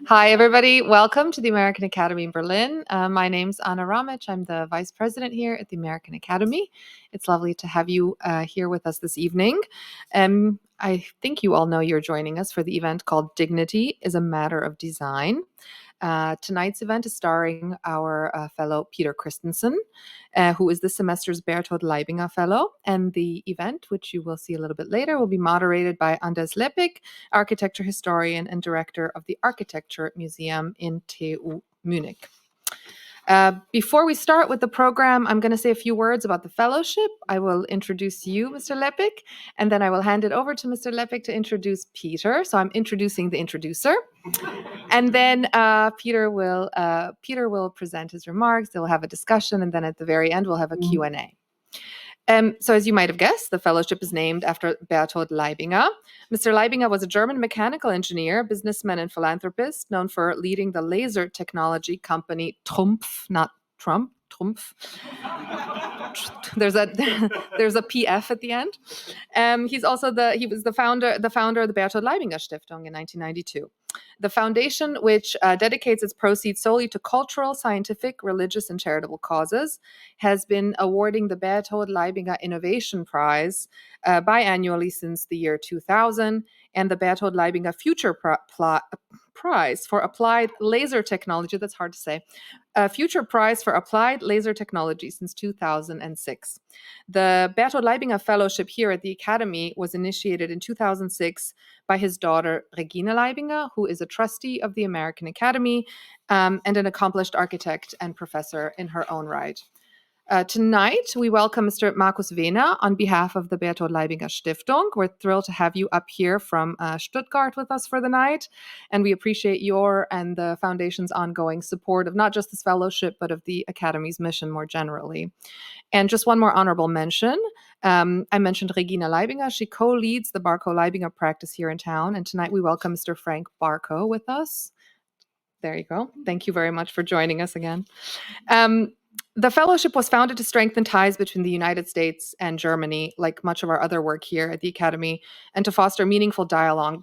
Hi, everybody. Welcome to the American Academy in Berlin. My name's Anna Ramich. I'm the vice president here at the American Academy. It's lovely to have you here with us this evening. I think you all know you're joining us for the event called Dignity is a Matter of Design. Tonight's event is starring our fellow Peter Christensen, who is this semester's Berthold Leibinger Fellow. And the event, which you will see a little bit later, will be moderated by Anders Leppik, architecture historian and director of the Architecture Museum in TU Munich. Before we start with the program, I'm going to say a few words about the fellowship. I will introduce you, Mr. Leppik, and then I will hand it over to Mr. Leppik to introduce Peter. So I'm introducing the introducer. And then Peter will present his remarks. They'll have a discussion, and then at the very end, we'll have a Q&A. So as you might have guessed, the fellowship is named after Berthold Leibinger. Mr. Leibinger was a German mechanical engineer, businessman, and philanthropist, known for leading the laser technology company Trumpf, not Trump, Trumpf. There's a PF at the end. He was the founder of the Berthold Leibinger Stiftung in 1992. The foundation, which dedicates its proceeds solely to cultural, scientific, religious, and charitable causes, has been awarding the Berthold Leibinger Innovation Prize biannually since the year 2000, and the Berthold Leibinger Future Prize for Applied Laser Technology, that's hard to say, Future Prize for Applied Laser Technology since 2006. The Berthold Leibinger Fellowship here at the Academy was initiated in 2006 by his daughter, Regine Leibinger, who is a trustee of the American Academy and an accomplished architect and professor in her own right. Tonight, we welcome Mr. Markus Wehner on behalf of the Berthold Leibinger Stiftung. We're thrilled to have you up here from Stuttgart with us for the night, and we appreciate your and the Foundation's ongoing support of not just this fellowship, but of the Academy's mission more generally. And just one more honorable mention. I mentioned Regina Leibinger. She co-leads the Barco-Leibinger practice here in town, and tonight we welcome Mr. Frank Barco with us. There you go. Thank you very much for joining us again. The fellowship was founded to strengthen ties between the United States and Germany, like much of our other work here at the Academy, and to foster meaningful dialogue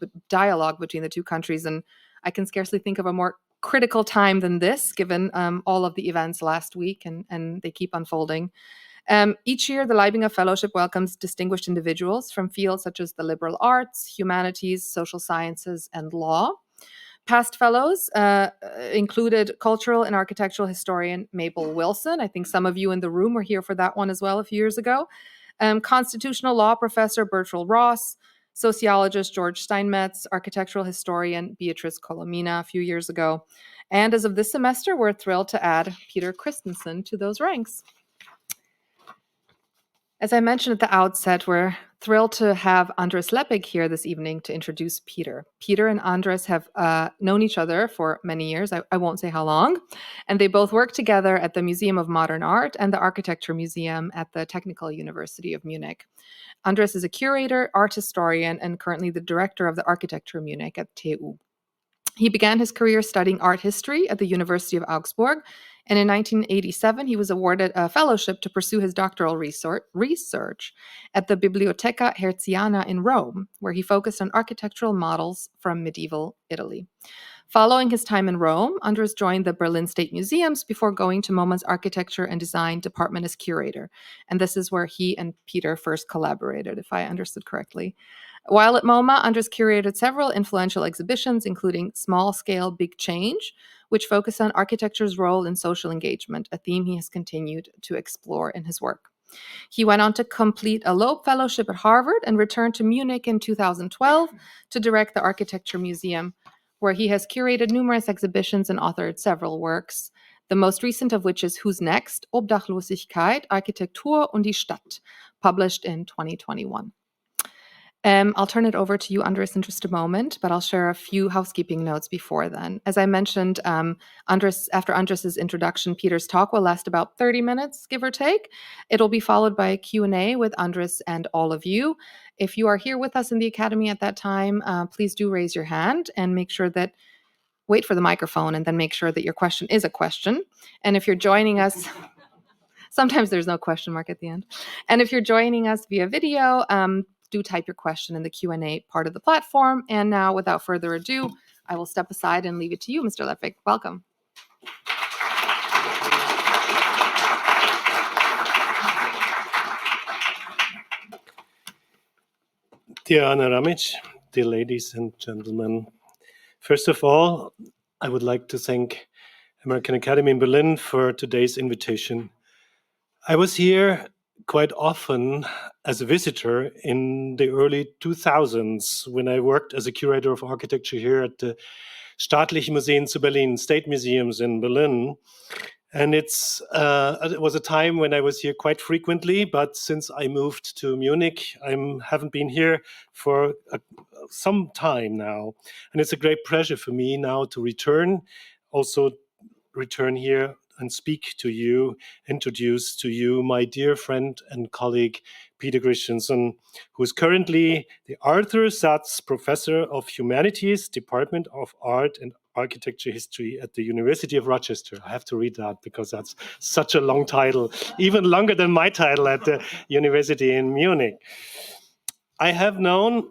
between the two countries. And I can scarcely think of a more critical time than this, given all of the events last week, and they keep unfolding. Each year, the Leibinger Fellowship welcomes distinguished individuals from fields such as the liberal arts, humanities, social sciences, and law. Past fellows included cultural and architectural historian Mabel Wilson. I think some of you in the room were here for that one as well a few years ago. Constitutional law professor Bertrand Ross, sociologist George Steinmetz, architectural historian Beatrice Colomina a few years ago. And as of this semester, we're thrilled to add Peter Christensen to those ranks. As I mentioned at the outset, we're thrilled to have Anders Leppik here this evening to introduce Peter. Peter and Anders have known each other for many years. I won't say how long. And they both work together at the Museum of Modern Art and the Architecture Museum at the Technical University of Munich. Anders is a curator, art historian, and currently the director of the Architecture Munich at TU. He began his career studying art history at the University of Augsburg, and in 1987 he was awarded a fellowship to pursue his doctoral research at the Biblioteca Herziana in Rome, where he focused on architectural models from medieval Italy. Following his time in Rome, Anders joined the Berlin State Museums before going to MoMA's Architecture and Design department as curator, and this is where he and Peter first collaborated, if I understood correctly. While at MoMA, Anders curated several influential exhibitions, including Small Scale Big Change, which focus on architecture's role in social engagement, a theme he has continued to explore in his work. He went on to complete a Loeb Fellowship at Harvard and returned to Munich in 2012 to direct the Architecture Museum, where he has curated numerous exhibitions and authored several works, the most recent of which is Who's Next? Obdachlosigkeit, Architektur und die Stadt, published in 2021. I'll turn it over to you, Andres, in just a moment, but I'll share a few housekeeping notes before then. As I mentioned, after Andres's introduction, Peter's talk will last about 30 minutes, give or take. It'll be followed by a Q&A with Andres and all of you. If you are here with us in the Academy at that time, please do raise your hand and wait for the microphone and then make sure that your question is a question. And if you're joining us, sometimes there's no question mark at the end. And if you're joining us via video, do type your question in the Q&A part of the platform. And now, without further ado, I will step aside and leave it to you, Mr. Lepvik. Welcome. Dear Anna Ramic, dear ladies and gentlemen, first of all, I would like to thank American Academy in Berlin for today's invitation. I was here quite often as a visitor in the early 2000s when I worked as a curator of architecture here at the Staatliche Museen zu Berlin, State Museums in Berlin. And it was a time when I was here quite frequently, but since I moved to Munich, I haven't been here for some time now. And it's a great pleasure for me now to also return here and speak to you, introduce to you my dear friend and colleague, Peter Christensen, who is currently the Arthur Satz Professor of Humanities, Department of Art and Architecture History at the University of Rochester. I have to read that because that's such a long title, even longer than my title at the university in Munich. I have known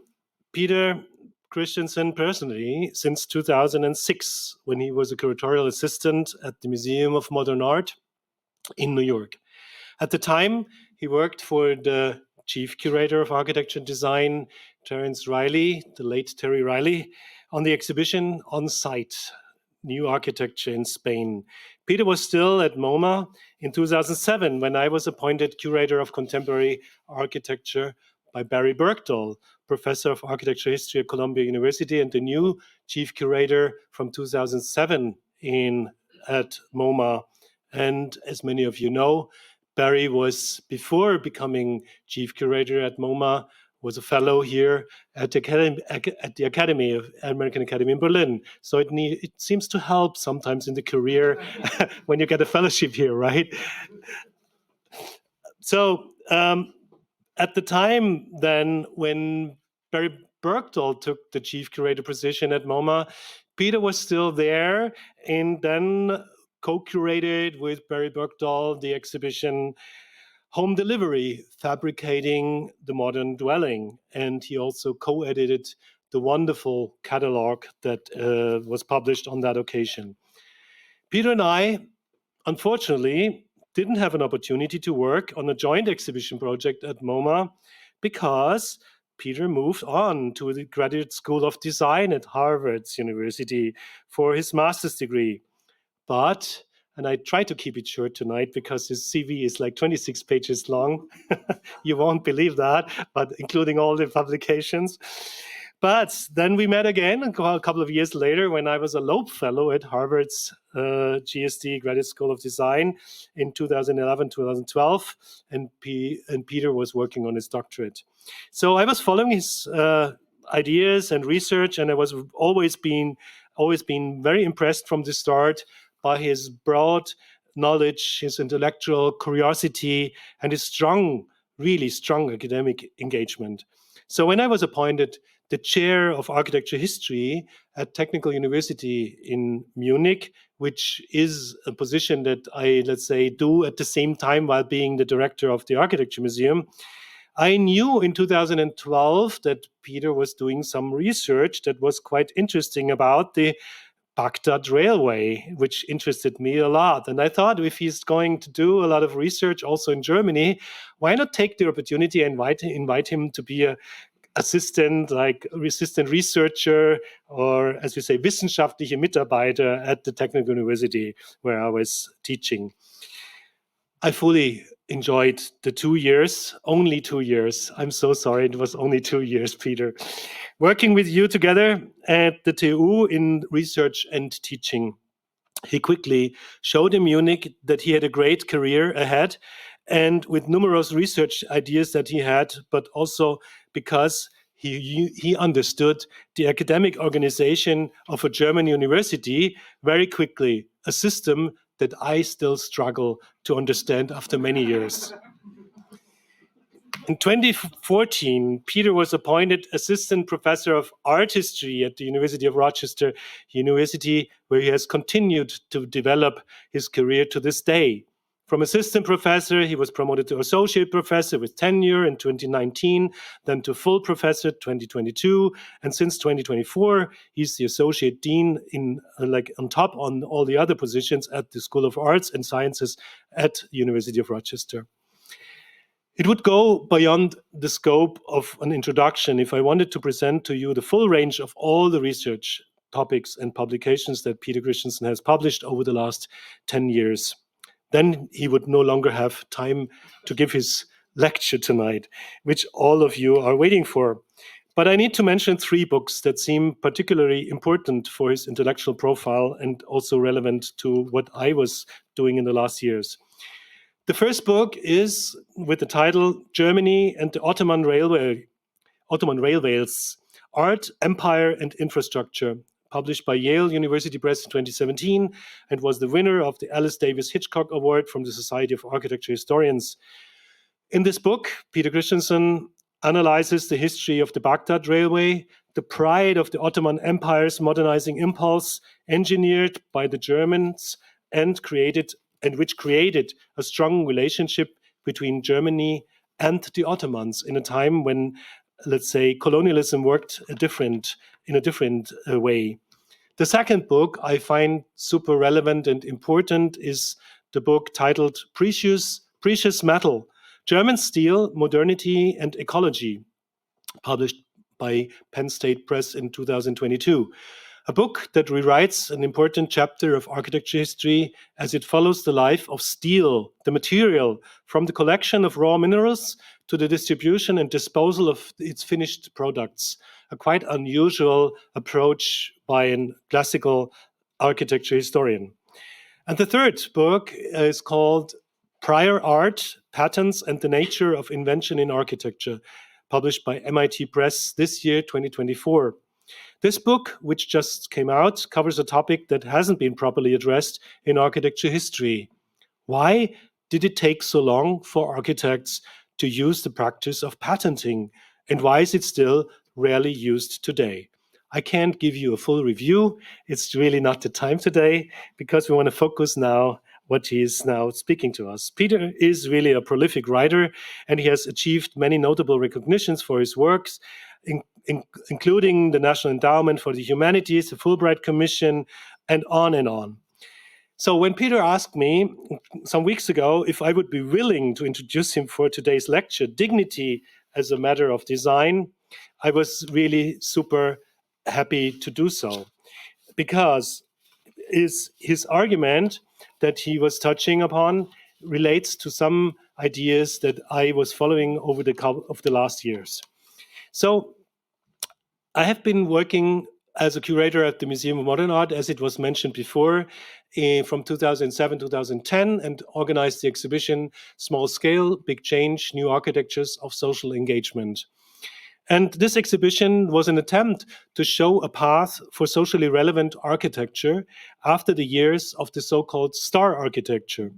Peter Christensen personally since 2006, when he was a curatorial assistant at the Museum of Modern Art in New York. At the time, he worked for the chief curator of architecture and design, Terence Riley, the late Terry Riley, on the exhibition On Site, New Architecture in Spain. Peter was still at MoMA in 2007 when I was appointed curator of contemporary architecture by Barry Bergdahl, professor of architecture history at Columbia University, and the new chief curator from 2007 at MoMA. And as many of you know, Barry was, before becoming chief curator at MoMA, was a fellow here at the Academy of American Academy in Berlin. So it seems to help sometimes in the career when you get a fellowship here, right? So at the time then when Barry Bergdahl took the chief curator position at MoMA, Peter was still there and then co-curated with Barry Bergdahl the exhibition Home Delivery, Fabricating the Modern Dwelling. And he also co-edited the wonderful catalog that was published on that occasion. Peter and I, unfortunately, didn't have an opportunity to work on a joint exhibition project at MoMA because Peter moved on to the Graduate School of Design at Harvard University for his master's degree. But, and I try to keep it short tonight because his CV is like 26 pages long. You won't believe that, but including all the publications. But then we met again a couple of years later when I was a Loeb Fellow at Harvard's GSD, Graduate School of Design, in 2011, 2012, and Peter was working on his doctorate. So I was following his ideas and research, and I was always been very impressed from the start by his broad knowledge, his intellectual curiosity, and his really strong academic engagement. So when I was appointed the chair of architecture history at Technical University in Munich, which is a position that I, let's say, do at the same time while being the director of the Architecture Museum, I knew in 2012 that Peter was doing some research that was quite interesting about the Baghdad Railway, which interested me a lot. And I thought if he's going to do a lot of research also in Germany, why not take the opportunity and invite him to be a assistant researcher, or as we say, wissenschaftliche Mitarbeiter at the Technical University where I was teaching. I fully enjoyed the 2 years, only 2 years. I'm so sorry, it was only 2 years, Peter. Working with you together at the TU in research and teaching. He quickly showed in Munich that he had a great career ahead, and with numerous research ideas that he had, but also because he understood the academic organization of a German university very quickly, a system that I still struggle to understand after many years. In 2014, Peter was appointed assistant professor of art history at the University of Rochester University, where he has continued to develop his career to this day. From assistant professor, he was promoted to associate professor with tenure in 2019, then to full professor 2022, and since 2024, he's the associate dean in on top on all the other positions at the School of Arts and Sciences at the University of Rochester. It would go beyond the scope of an introduction if I wanted to present to you the full range of all the research topics and publications that Peter Christensen has published over the last 10 years. Then he would no longer have time to give his lecture tonight, which all of you are waiting for. But I need to mention 3 books that seem particularly important for his intellectual profile and also relevant to what I was doing in the last years. The first book is with the title Germany and the Ottoman Railways, Art, Empire and Infrastructure, published by Yale University Press in 2017, and was the winner of the Alice Davis Hitchcock Award from the Society of Architecture Historians. In this book, Peter Christensen analyzes the history of the Baghdad Railway, the pride of the Ottoman Empire's modernizing impulse, engineered by the Germans and which created a strong relationship between Germany and the Ottomans in a time when, let's say, colonialism worked in a different way. The second book I find super relevant and important is the book titled Precious Metal, German Steel, Modernity and Ecology, published by Penn State Press in 2022. A book that rewrites an important chapter of architecture history as it follows the life of steel, the material, from the collection of raw minerals to the distribution and disposal of its finished products. A quite unusual approach by a classical architecture historian. And the third book is called Prior Art, Patterns and the Nature of Invention in Architecture, published by MIT Press this year, 2024. This book, which just came out, covers a topic that hasn't been properly addressed in architecture history. Why did it take so long for architects to use the practice of patenting? And why is it still rarely used today? I can't give you a full review. It's really not the time today because we want to focus now what he is now speaking to us. Peter is really a prolific writer, and he has achieved many notable recognitions for his works, including the National Endowment for the Humanities, the Fulbright Commission, and on and on. So when Peter asked me some weeks ago if I would be willing to introduce him for today's lecture, Dignity as a Matter of Design, I was really super happy to do so, because his argument that he was touching upon relates to some ideas that I was following over the last years. So I have been working as a curator at the Museum of Modern Art, as it was mentioned before, from 2007-2010, and organized the exhibition Small Scale, Big Change, New Architectures of Social Engagement. And this exhibition was an attempt to show a path for socially relevant architecture after the years of the so-called star architecture.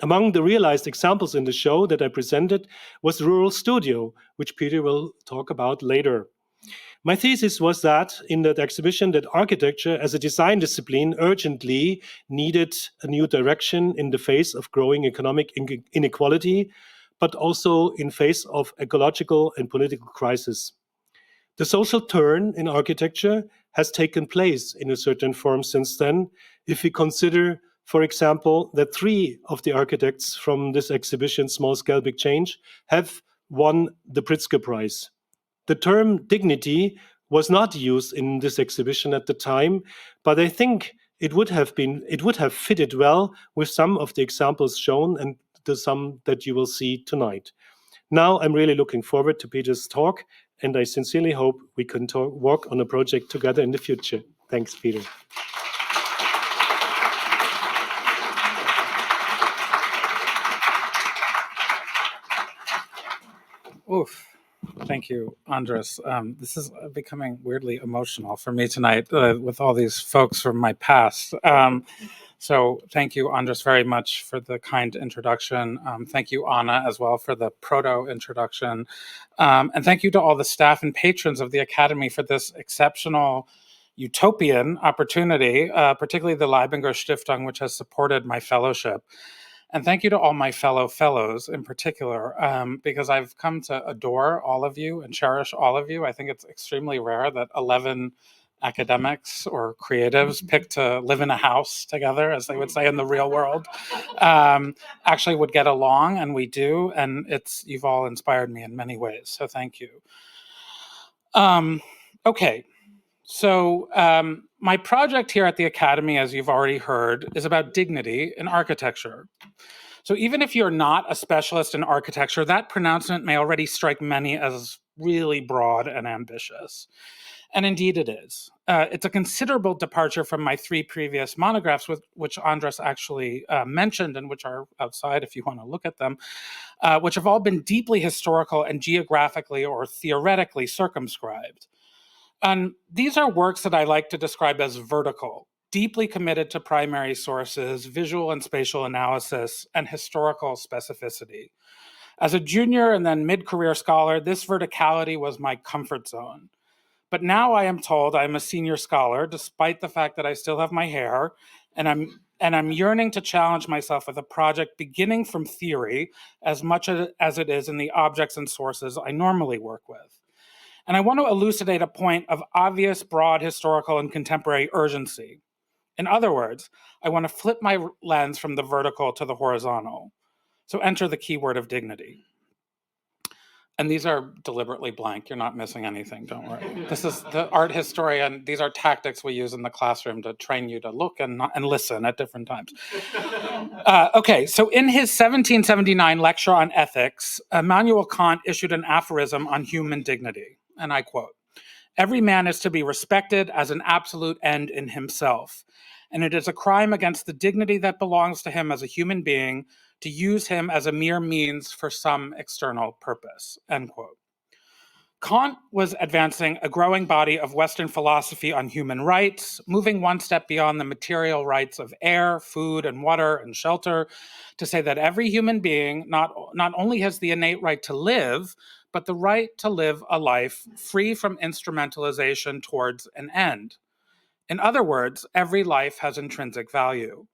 Among the realized examples in the show that I presented was Rural Studio, which Peter will talk about later. My thesis was that in that exhibition that architecture as a design discipline urgently needed a new direction in the face of growing economic inequality, but also in face of ecological and political crisis. The social turn in architecture has taken place in a certain form since then, if we consider, for example, that 3 of the architects from this exhibition, Small Scale, Big Change, have won the Pritzker Prize. The term dignity was not used in this exhibition at the time, but I think it would have fitted well with some of the examples shown and the some that you will see tonight. Now I'm really looking forward to Peter's talk, and I sincerely hope we can work on a project together in the future. Thanks, Peter. Oof. Thank you, Andres. This is becoming weirdly emotional for me tonight with all these folks from my past. So thank you, Andres, very much for the kind introduction. Thank you, Anna, as well, for the proto-introduction. And thank you to all the staff and patrons of the Academy for this exceptional utopian opportunity, particularly the Leibinger Stiftung, which has supported my fellowship. And thank you to all my fellow fellows in particular, because I've come to adore all of you and cherish all of you. I think it's extremely rare that 11 academics or creatives pick to live in a house together, as they would say in the real world, actually would get along, and we do. And you've all inspired me in many ways, so thank you. Okay, so my project here at the Academy, as you've already heard, is about dignity in architecture. So even if you're not a specialist in architecture, that pronouncement may already strike many as really broad and ambitious. And indeed it is. It's a considerable departure from my 3 previous monographs, which Andres actually mentioned, and which are outside if you want to look at them, which have all been deeply historical and geographically or theoretically circumscribed. And these are works that I like to describe as vertical, deeply committed to primary sources, visual and spatial analysis, and historical specificity. As a junior and then mid-career scholar, this verticality was my comfort zone. But now I am told I'm a senior scholar, despite the fact that I still have my hair, and I'm yearning to challenge myself with a project beginning from theory as much as it is in the objects and sources I normally work with. And I want to elucidate a point of obvious, broad, historical, and contemporary urgency. In other words, I want to flip my lens from the vertical to the horizontal. So enter the keyword of dignity. And these are deliberately blank. You're not missing anything, don't worry. This is the art historian. These are tactics we use in the classroom to train you to look and listen at different times. Okay, so in his 1779 lecture on ethics, Immanuel Kant issued an aphorism on human dignity, and I quote, "Every man is to be respected as an absolute end in himself, and it is a crime against the dignity that belongs to him as a human being to use him as a mere means for some external purpose," end quote. Kant was advancing a growing body of Western philosophy on human rights, moving one step beyond the material rights of air, food, and water, and shelter, to say that every human being not only has the innate right to live, but the right to live a life free from instrumentalization towards an end. In other words, every life has intrinsic value.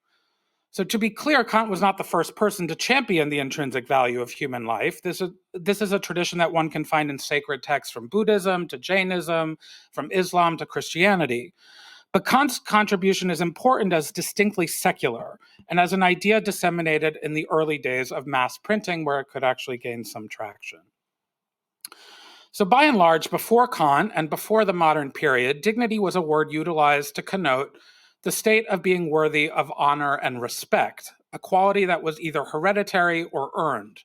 So to be clear, Kant was not the first person to champion the intrinsic value of human life. This is a tradition that one can find in sacred texts from Buddhism to Jainism, from Islam to Christianity. But Kant's contribution is important as distinctly secular and as an idea disseminated in the early days of mass printing where it could actually gain some traction. So by and large, before Kant and before the modern period, dignity was a word utilized to connote the state of being worthy of honor and respect, a quality that was either hereditary or earned.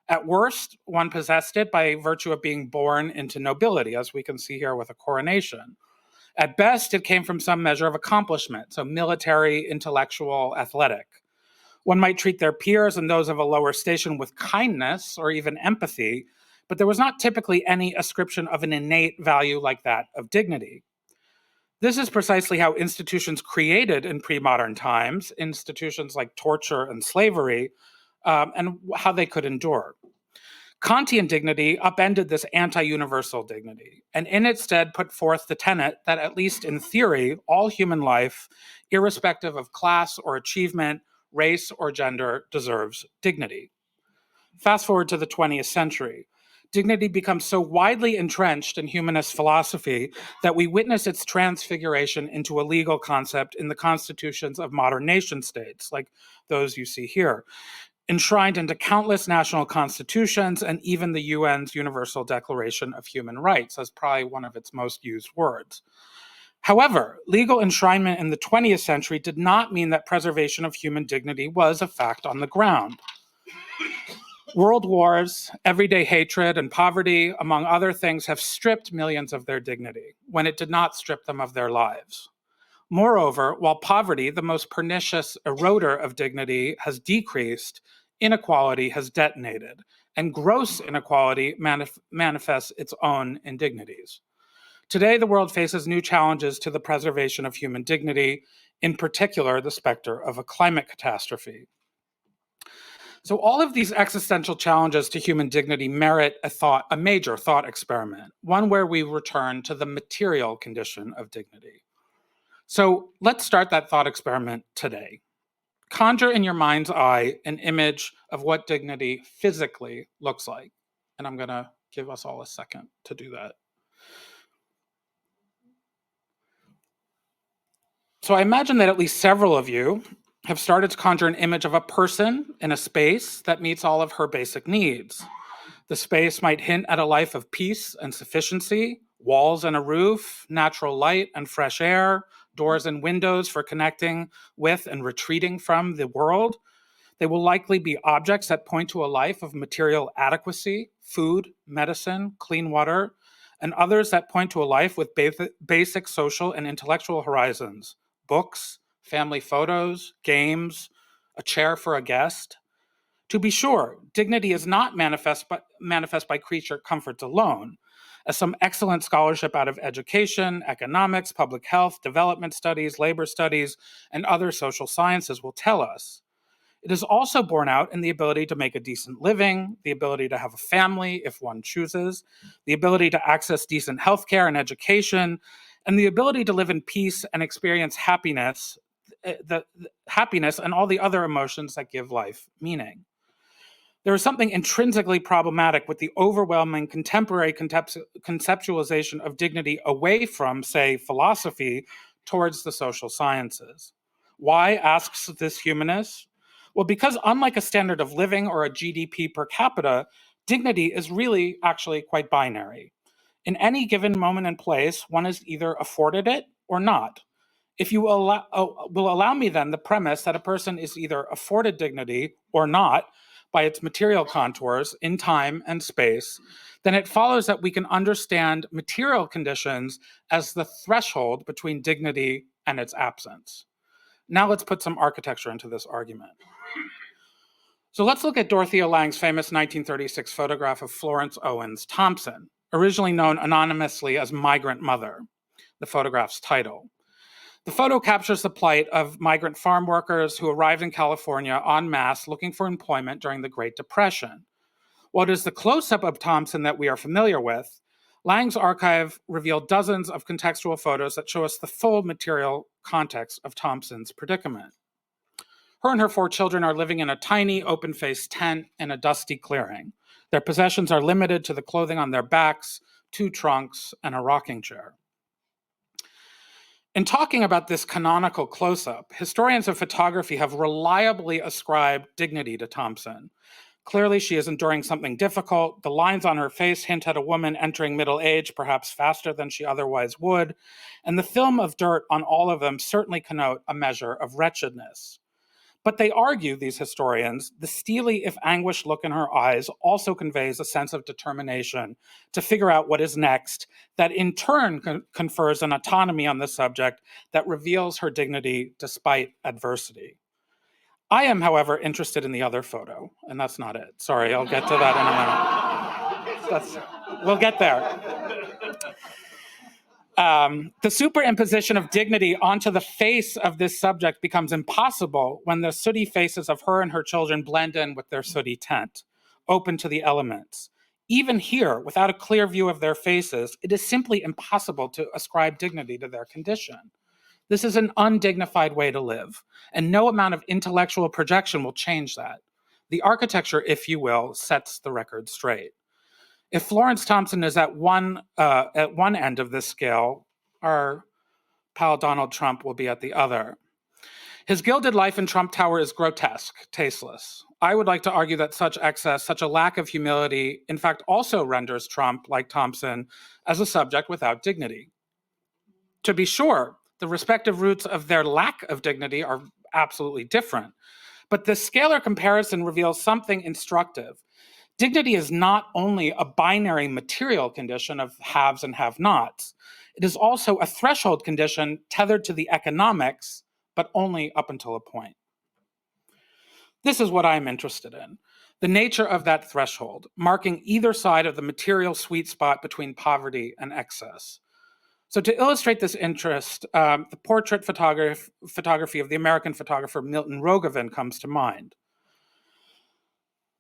At worst, one possessed it by virtue of being born into nobility, as we can see here with a coronation. At best, it came from some measure of accomplishment, so military, intellectual, athletic. One might treat their peers and those of a lower station with kindness or even empathy, but there was not typically any ascription of an innate value like that of dignity. This is precisely how institutions created in pre-modern times, institutions like torture and slavery, and how they could endure. Kantian dignity upended this anti-universal dignity, and in its stead put forth the tenet that, at least in theory, all human life, irrespective of class or achievement, race or gender, deserves dignity. Fast forward to the 20th century. Dignity becomes so widely entrenched in humanist philosophy that we witness its transfiguration into a legal concept in the constitutions of modern nation states, like those you see here, enshrined into countless national constitutions and even the UN's Universal Declaration of Human Rights as probably one of its most used words. However, legal enshrinement in the 20th century did not mean that preservation of human dignity was a fact on the ground. World wars, everyday hatred, and poverty, among other things, have stripped millions of their dignity when it did not strip them of their lives. Moreover, while poverty, the most pernicious eroder of dignity, has decreased, inequality has detonated, and gross inequality manifests its own indignities. Today, the world faces new challenges to the preservation of human dignity, in particular, the specter of a climate catastrophe. So all of these existential challenges to human dignity merit a major thought experiment, one where we return to the material condition of dignity. So let's start that thought experiment today. conjure in your mind's eye an image of what dignity physically looks like. And I'm going to give us all a second to do that. So I imagine that at least several of you have started to conjure an image of a person in a space that meets all of her basic needs. The space might hint at a life of peace and sufficiency, walls and a roof, natural light and fresh air, doors and windows for connecting with and retreating from the world. They will likely be objects that point to a life of material adequacy, food, medicine, clean water, and others that point to a life with basic social and intellectual horizons, books, family photos, games, a chair for a guest. To be sure, dignity is not manifest by creature comforts alone, as some excellent scholarship out of education, economics, public health, development studies, labor studies, and other social sciences will tell us. It is also borne out in the ability to make a decent living, the ability to have a family if one chooses, the ability to access decent healthcare and education, and the ability to live in peace and experience happiness, happiness and all the other emotions that give life meaning. There is something intrinsically problematic with the overwhelming contemporary conceptualization of dignity away from, say, philosophy towards the social sciences. Why, asks this humanist? Well, because unlike a standard of living or a GDP per capita, dignity is really actually quite binary. In any given moment and place, one is either afforded it or not. If you will allow me then the premise that a person is either afforded dignity or not by its material contours in time and space, then it follows that we can understand material conditions as the threshold between dignity and its absence. Now let's put some architecture into this argument. So let's look at Dorothea Lange's famous 1936 photograph of Florence Owens Thompson, originally known anonymously as Migrant Mother, the photograph's title. The photo captures the plight of migrant farm workers who arrived in California en masse looking for employment during the Great Depression. While it is the close-up of Thompson that we are familiar with, Lange's archive revealed dozens of contextual photos that show us the full material context of Thompson's predicament. Her and her 4 children are living in a tiny, open-faced tent in a dusty clearing. Their possessions are limited to the clothing on their backs, 2 trunks, and a rocking chair. In talking about this canonical close-up, historians of photography have reliably ascribed dignity to Thompson. Clearly, she is enduring something difficult. The lines on her face hint at a woman entering middle age, perhaps faster than she otherwise would, and the film of dirt on all of them certainly connote a measure of wretchedness. But they argue, these historians, the steely, if anguished look in her eyes also conveys a sense of determination to figure out what is next, that in turn confers an autonomy on the subject that reveals her dignity despite adversity. I am, however, interested in the other photo, and that's not it. Sorry, I'll get to that in a minute. We'll get there. The superimposition of dignity onto the face of this subject becomes impossible when the sooty faces of her and her children blend in with their sooty tent, open to the elements. Even here, without a clear view of their faces, it is simply impossible to ascribe dignity to their condition. This is an undignified way to live, and no amount of intellectual projection will change that. The architecture, if you will, sets the record straight. If Florence Thompson is at one end of this scale, our pal Donald Trump will be at the other. His gilded life in Trump Tower is grotesque, tasteless. I would like to argue that such excess, such a lack of humility, in fact, also renders Trump, like Thompson, as a subject without dignity. To be sure, the respective roots of their lack of dignity are absolutely different, but the scalar comparison reveals something instructive. Dignity is not only a binary material condition of haves and have-nots. It is also a threshold condition tethered to the economics, but only up until a point. This is what I'm interested in, the nature of that threshold, marking either side of the material sweet spot between poverty and excess. So to illustrate this interest, the portrait photography of the American photographer Milton Rogovin comes to mind.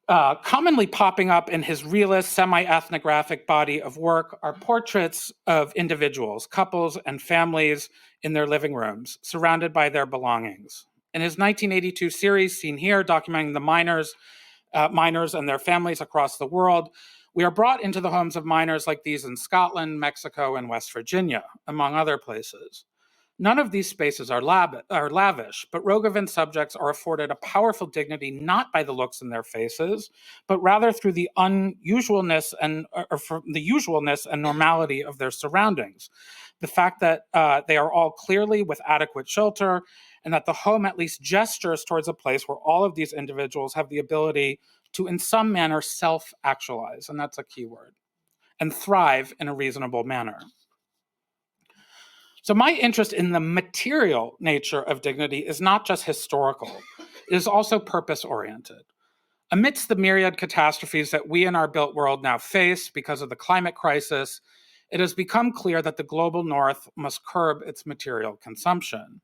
Commonly popping up in his realist, semi-ethnographic body of work are portraits of individuals, couples, and families in their living rooms, surrounded by their belongings. In his 1982 series, seen here, documenting the miners and their families across the world, we are brought into the homes of miners like these in Scotland, Mexico, and West Virginia, among other places. None of these spaces are lavish, but Rogovin subjects are afforded a powerful dignity not by the looks in their faces, but rather through the unusualness and normality of their surroundings. The fact that they are all clearly with adequate shelter, and that the home at least gestures towards a place where all of these individuals have the ability to, in some manner, self-actualize, and that's a key word, and thrive in a reasonable manner. So my interest in the material nature of dignity is not just historical, it is also purpose-oriented. Amidst the myriad catastrophes that we in our built world now face because of the climate crisis, it has become clear that the global north must curb its material consumption.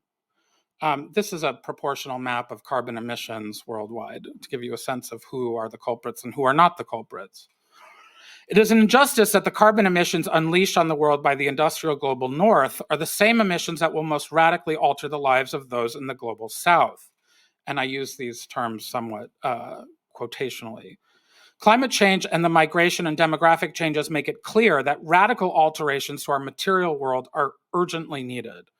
This is a proportional map of carbon emissions worldwide to give you a sense of who are the culprits and who are not the culprits. It is an injustice that the carbon emissions unleashed on the world by the industrial global north are the same emissions that will most radically alter the lives of those in the global south. And I use these terms somewhat quotationally. Climate change and the migration and demographic changes make it clear that radical alterations to our material world are urgently needed.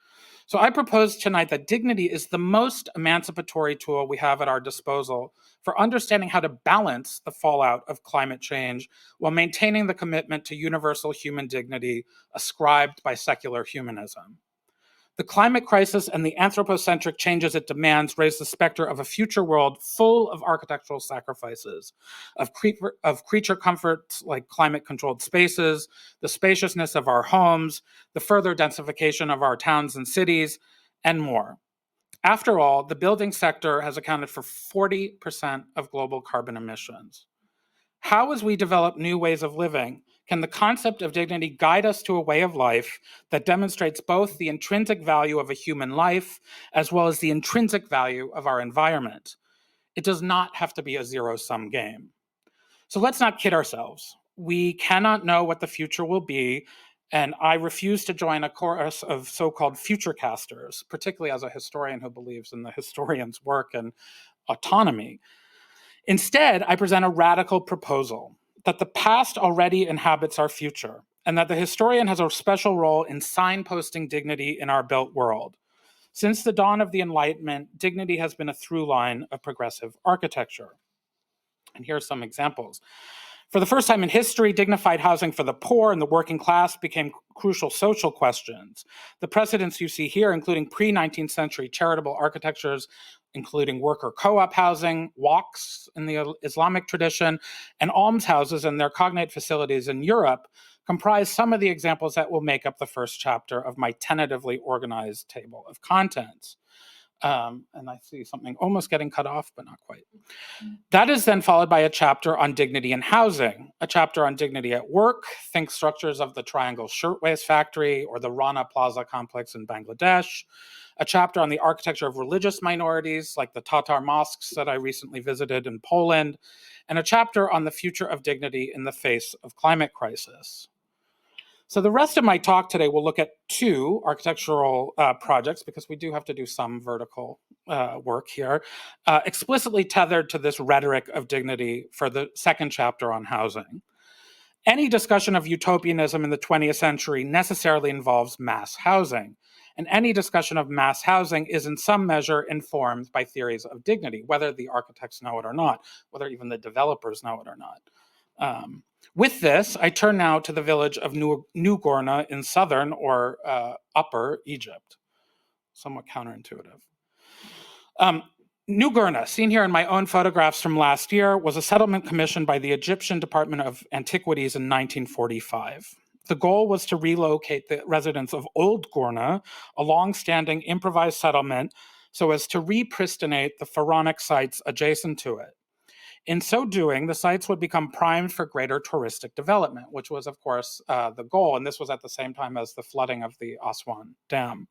So I propose tonight that dignity is the most emancipatory tool we have at our disposal for understanding how to balance the fallout of climate change while maintaining the commitment to universal human dignity ascribed by secular humanism. The climate crisis and the anthropocentric changes it demands raise the specter of a future world full of architectural sacrifices, of creature comforts like climate-controlled spaces, the spaciousness of our homes, the further densification of our towns and cities, and more. After all, the building sector has accounted for 40% of global carbon emissions. How, as we develop new ways of living, can the concept of dignity guide us to a way of life that demonstrates both the intrinsic value of a human life as well as the intrinsic value of our environment? It does not have to be a zero-sum game. So let's not kid ourselves. We cannot know what the future will be, and I refuse to join a chorus of so-called futurecasters, particularly as a historian who believes in the historian's work and autonomy. Instead, I present a radical proposal that the past already inhabits our future, and that the historian has a special role in signposting dignity in our built world. Since the dawn of the Enlightenment, dignity has been a through line of progressive architecture. And here are some examples. For the first time in history, dignified housing for the poor and the working class became crucial social questions. The precedents you see here, including pre-19th century charitable architectures, including worker co-op housing, waqfs in the Islamic tradition, and almshouses and their cognate facilities in Europe, comprise some of the examples that will make up the first chapter of my tentatively organized table of contents. And I see something almost getting cut off, but not quite. That is then followed by a chapter on dignity in housing, a chapter on dignity at work, think structures of the Triangle Shirtwaist Factory or the Rana Plaza complex in Bangladesh, a chapter on the architecture of religious minorities like the Tatar mosques that I recently visited in Poland, and a chapter on the future of dignity in the face of climate crisis. So the rest of my talk today will look at two architectural projects, because we do have to do some vertical work here, explicitly tethered to this rhetoric of dignity for the second chapter on housing. Any discussion of utopianism in the 20th century necessarily involves mass housing, and any discussion of mass housing is in some measure informed by theories of dignity, whether the architects know it or not, whether even the developers know it or not. With this, I turn now to the village of New Gourna in southern or upper Egypt. Somewhat counterintuitive. New Gourna, seen here in my own photographs from last year, was a settlement commissioned by the Egyptian Department of Antiquities in 1945. The goal was to relocate the residents of Old Gourna, a long-standing improvised settlement, so as to repristinate the pharaonic sites adjacent to it. In so doing, the sites would become primed for greater touristic development, which was, of course, the goal. And this was at the same time as the flooding of the Aswan Dam.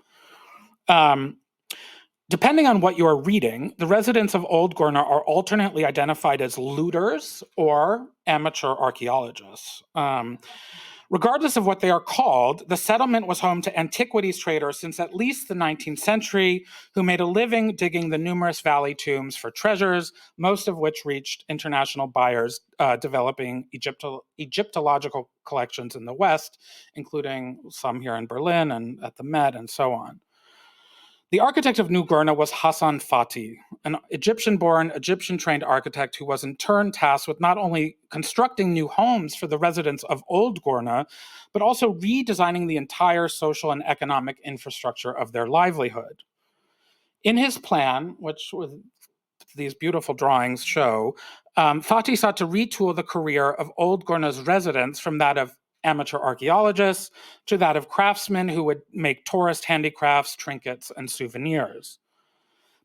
Depending on what you're reading, the residents of Old Gourna are alternately identified as looters or amateur archaeologists. Regardless of what they are called, the settlement was home to antiquities traders since at least the 19th century, who made a living digging the numerous valley tombs for treasures, most of which reached international buyers developing Egyptological collections in the West, including some here in Berlin and at the Met and so on. The architect of New Gurna was Hassan Fatih, an Egyptian-born, Egyptian-trained architect who was in turn tasked with not only constructing new homes for the residents of Old Gurna, but also redesigning the entire social and economic infrastructure of their livelihood. In his plan, which these beautiful drawings show, Fatih sought to retool the career of Old Gurna's residents from that of amateur archaeologists to that of craftsmen who would make tourist handicrafts, trinkets, and souvenirs.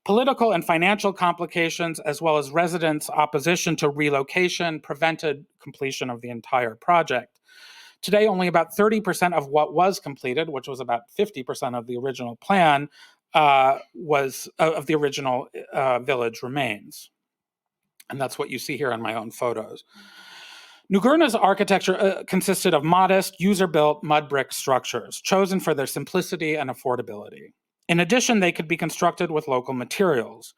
Political and financial complications, as well as residents' opposition to relocation, prevented completion of the entire project. Today, only about 30% of what was completed, which was about 50% of the original plan, of the original village remains. And that's what you see here in my own photos. New Gurna's architecture consisted of modest, user-built mud brick structures, chosen for their simplicity and affordability. In addition, they could be constructed with local materials.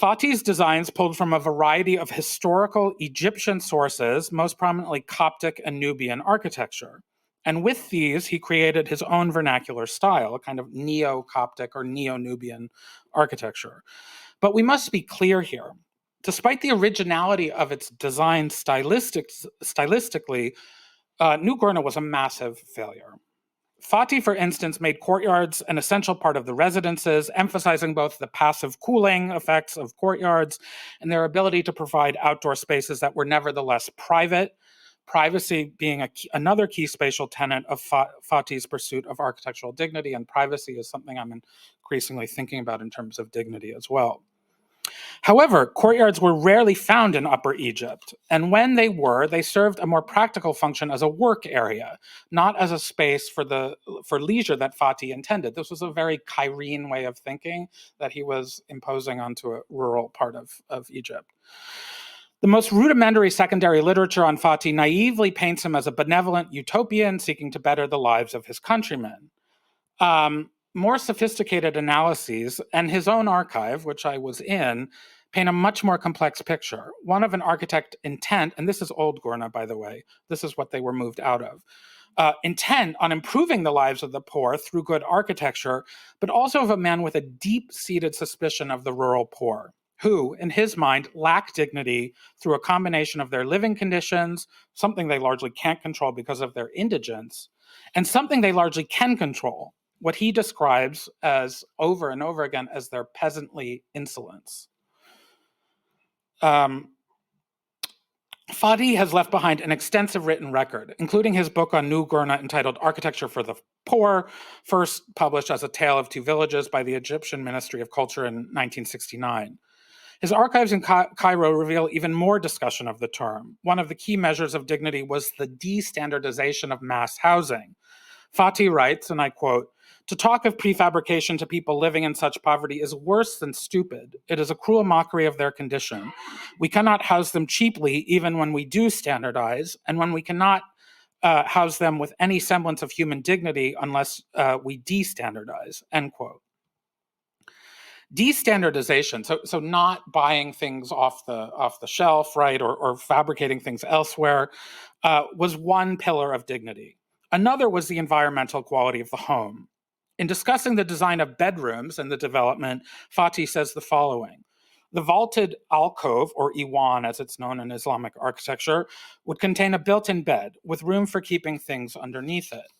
Fatih's designs pulled from a variety of historical Egyptian sources, most prominently Coptic and Nubian architecture. And with these, he created his own vernacular style, a kind of neo-Coptic or neo-Nubian architecture. But we must be clear here. Despite the originality of its design stylistically, New Gurna was a massive failure. Fatih, for instance, made courtyards an essential part of the residences, emphasizing both the passive cooling effects of courtyards and their ability to provide outdoor spaces that were nevertheless private, privacy being another key spatial tenet of Fatih's pursuit of architectural dignity, and privacy is something I'm increasingly thinking about in terms of dignity as well. However, courtyards were rarely found in Upper Egypt, and when they were, they served a more practical function as a work area, not as a space for leisure that Fatih intended. This was a very Cairene way of thinking that he was imposing onto a rural part of Egypt. The most rudimentary secondary literature on Fatih naively paints him as a benevolent utopian seeking to better the lives of his countrymen. More sophisticated analyses and his own archive, which I was in, paint a much more complex picture, one of an architect intent, and this is Old Gurna, by the way, this is what they were moved out of, intent on improving the lives of the poor through good architecture, but also of a man with a deep-seated suspicion of the rural poor, who, in his mind, lack dignity through a combination of their living conditions, something they largely can't control because of their indigence, and something they largely can control, what he describes as over and over again as their peasantly insolence. Fatih has left behind an extensive written record, including his book on New Gurna entitled Architecture for the Poor, first published as A Tale of Two Villages by the Egyptian Ministry of Culture in 1969. His archives in Cairo reveal even more discussion of the term. One of the key measures of dignity was the de-standardization of mass housing. Fatih writes, and I quote, "To talk of prefabrication to people living in such poverty is worse than stupid. It is a cruel mockery of their condition. We cannot house them cheaply even when we do standardize, and when we cannot house them with any semblance of human dignity unless we de-standardize," end quote. De-standardization, so not buying things off the shelf, right, or fabricating things elsewhere, was one pillar of dignity. Another was the environmental quality of the home. In discussing the design of bedrooms and the development, Fatih says the following: the vaulted alcove, or iwan as it's known in Islamic architecture, would contain a built-in bed with room for keeping things underneath it.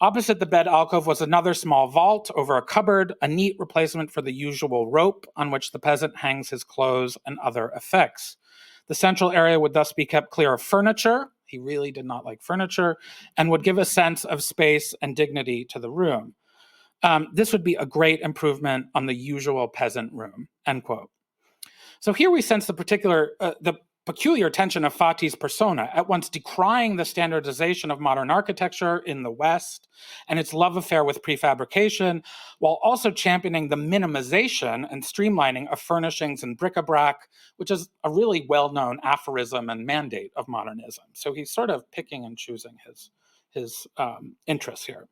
Opposite the bed alcove was another small vault over a cupboard, a neat replacement for the usual rope on which the peasant hangs his clothes and other effects. The central area would thus be kept clear of furniture. He really did not like furniture, and would give a sense of space and dignity to the room. This would be a great improvement on the usual peasant room, end quote. So here we sense the peculiar tension of Fatih's persona, at once decrying the standardization of modern architecture in the West and its love affair with prefabrication, while also championing the minimization and streamlining of furnishings and bric-a-brac, which is a really well-known aphorism and mandate of modernism. So he's sort of picking and choosing his interests here.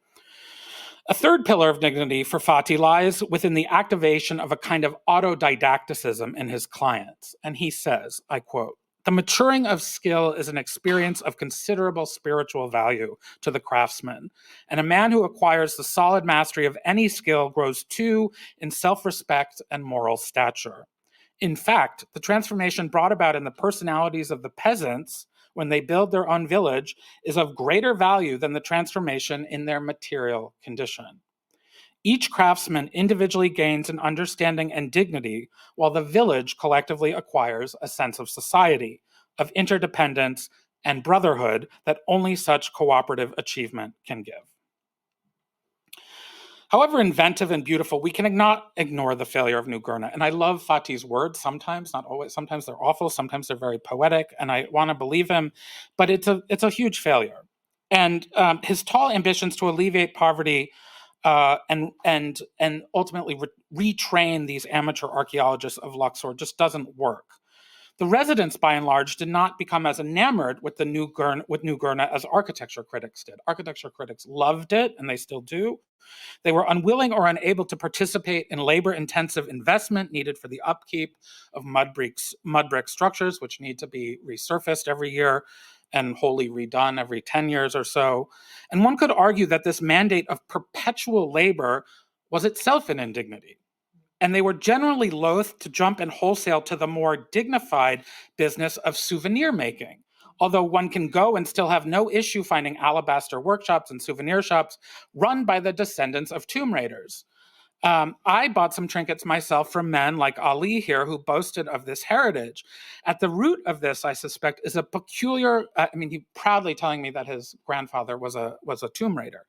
A third pillar of dignity for Fatih lies within the activation of a kind of autodidacticism in his clients. And he says, I quote, "The maturing of skill is an experience of considerable spiritual value to the craftsman, and a man who acquires the solid mastery of any skill grows too in self-respect and moral stature. In fact, the transformation brought about in the personalities of the peasants when they build their own village is of greater value than the transformation in their material condition. Each craftsman individually gains an understanding and dignity, while the village collectively acquires a sense of society, of interdependence and brotherhood that only such cooperative achievement can give." However inventive and beautiful, we cannot ignore the failure of New Gurna. And I love Fatih's words sometimes, not always. Sometimes they're awful, sometimes they're very poetic, and I want to believe him. But it's a huge failure. And his tall ambitions to alleviate poverty and ultimately retrain these amateur archaeologists of Luxor just doesn't work. The residents, by and large, did not become as enamored with New Gurna as architecture critics did. Architecture critics loved it, and they still do. They were unwilling or unable to participate in labor-intensive investment needed for the upkeep of mud brick structures, which need to be resurfaced every year and wholly redone every 10 years or so. And one could argue that this mandate of perpetual labor was itself an indignity. And they were generally loath to jump in wholesale to the more dignified business of souvenir making. Although one can go and still have no issue finding alabaster workshops and souvenir shops run by the descendants of tomb raiders. I bought some trinkets myself from men like Ali here who boasted of this heritage. At the root of this, I suspect, is a peculiar, he proudly telling me that his grandfather was a tomb raider.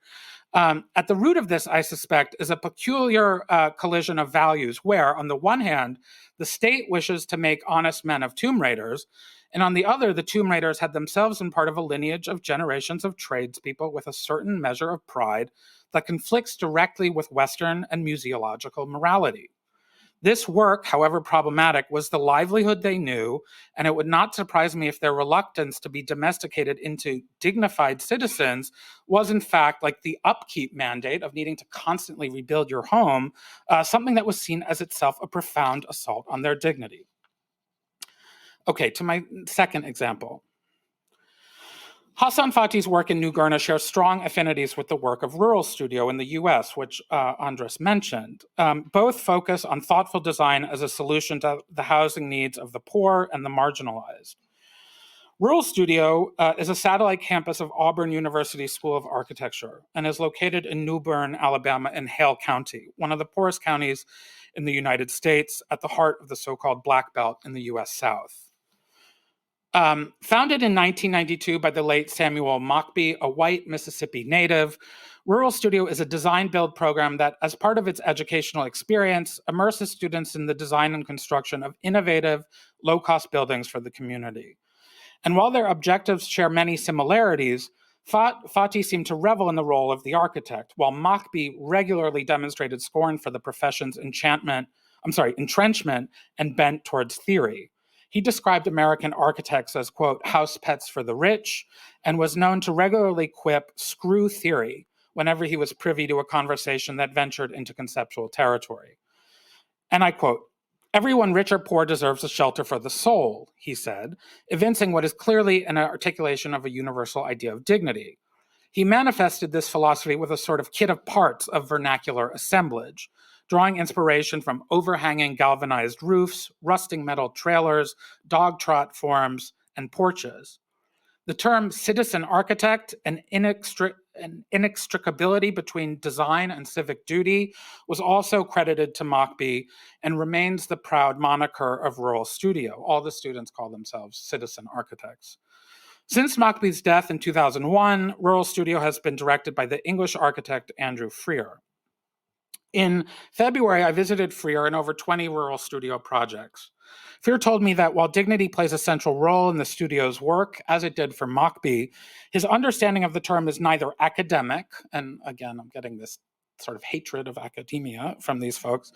At the root of this, I suspect, is a peculiar collision of values where, on the one hand, the state wishes to make honest men of tomb raiders, and on the other, the tomb raiders had themselves been part of a lineage of generations of tradespeople with a certain measure of pride that conflicts directly with Western and museological morality. This work, however problematic, was the livelihood they knew, and it would not surprise me if their reluctance to be domesticated into dignified citizens was, in fact, like the upkeep mandate of needing to constantly rebuild your home, something that was seen as itself a profound assault on their dignity. Okay, to my second example. Hassan Fatih's work in New Gurna shares strong affinities with the work of Rural Studio in the US, which Andres mentioned. Both focus on thoughtful design as a solution to the housing needs of the poor and the marginalized. Rural Studio is a satellite campus of Auburn University School of Architecture and is located in New Bern, Alabama, in Hale County, one of the poorest counties in the United States, at the heart of the so-called Black Belt in the US South. Founded in 1992 by the late Samuel Mockbee, a white Mississippi native, Rural Studio is a design-build program that, as part of its educational experience, immerses students in the design and construction of innovative, low-cost buildings for the community. And while their objectives share many similarities, Fatih seemed to revel in the role of the architect, while Mockbee regularly demonstrated scorn for the profession's entrenchment and bent towards theory. He described American architects as, quote, house pets for the rich, and was known to regularly quip screw theory whenever he was privy to a conversation that ventured into conceptual territory. And I quote, "Everyone, rich or poor, deserves a shelter for the soul," he said, evincing what is clearly an articulation of a universal idea of dignity. He manifested this philosophy with a sort of kit of parts of vernacular assemblage, drawing inspiration from overhanging galvanized roofs, rusting metal trailers, dog trot forms, and porches. The term citizen architect and inextricability between design and civic duty was also credited to Mockbee and remains the proud moniker of Rural Studio. All the students call themselves citizen architects. Since Mockbee's death in 2001, Rural Studio has been directed by the English architect Andrew Freer. In February, I visited Freer in over 20 rural studio projects. Freer told me that while dignity plays a central role in the studio's work, as it did for Mockbee, his understanding of the term is neither academic, and again, I'm getting this sort of hatred of academia from these folks,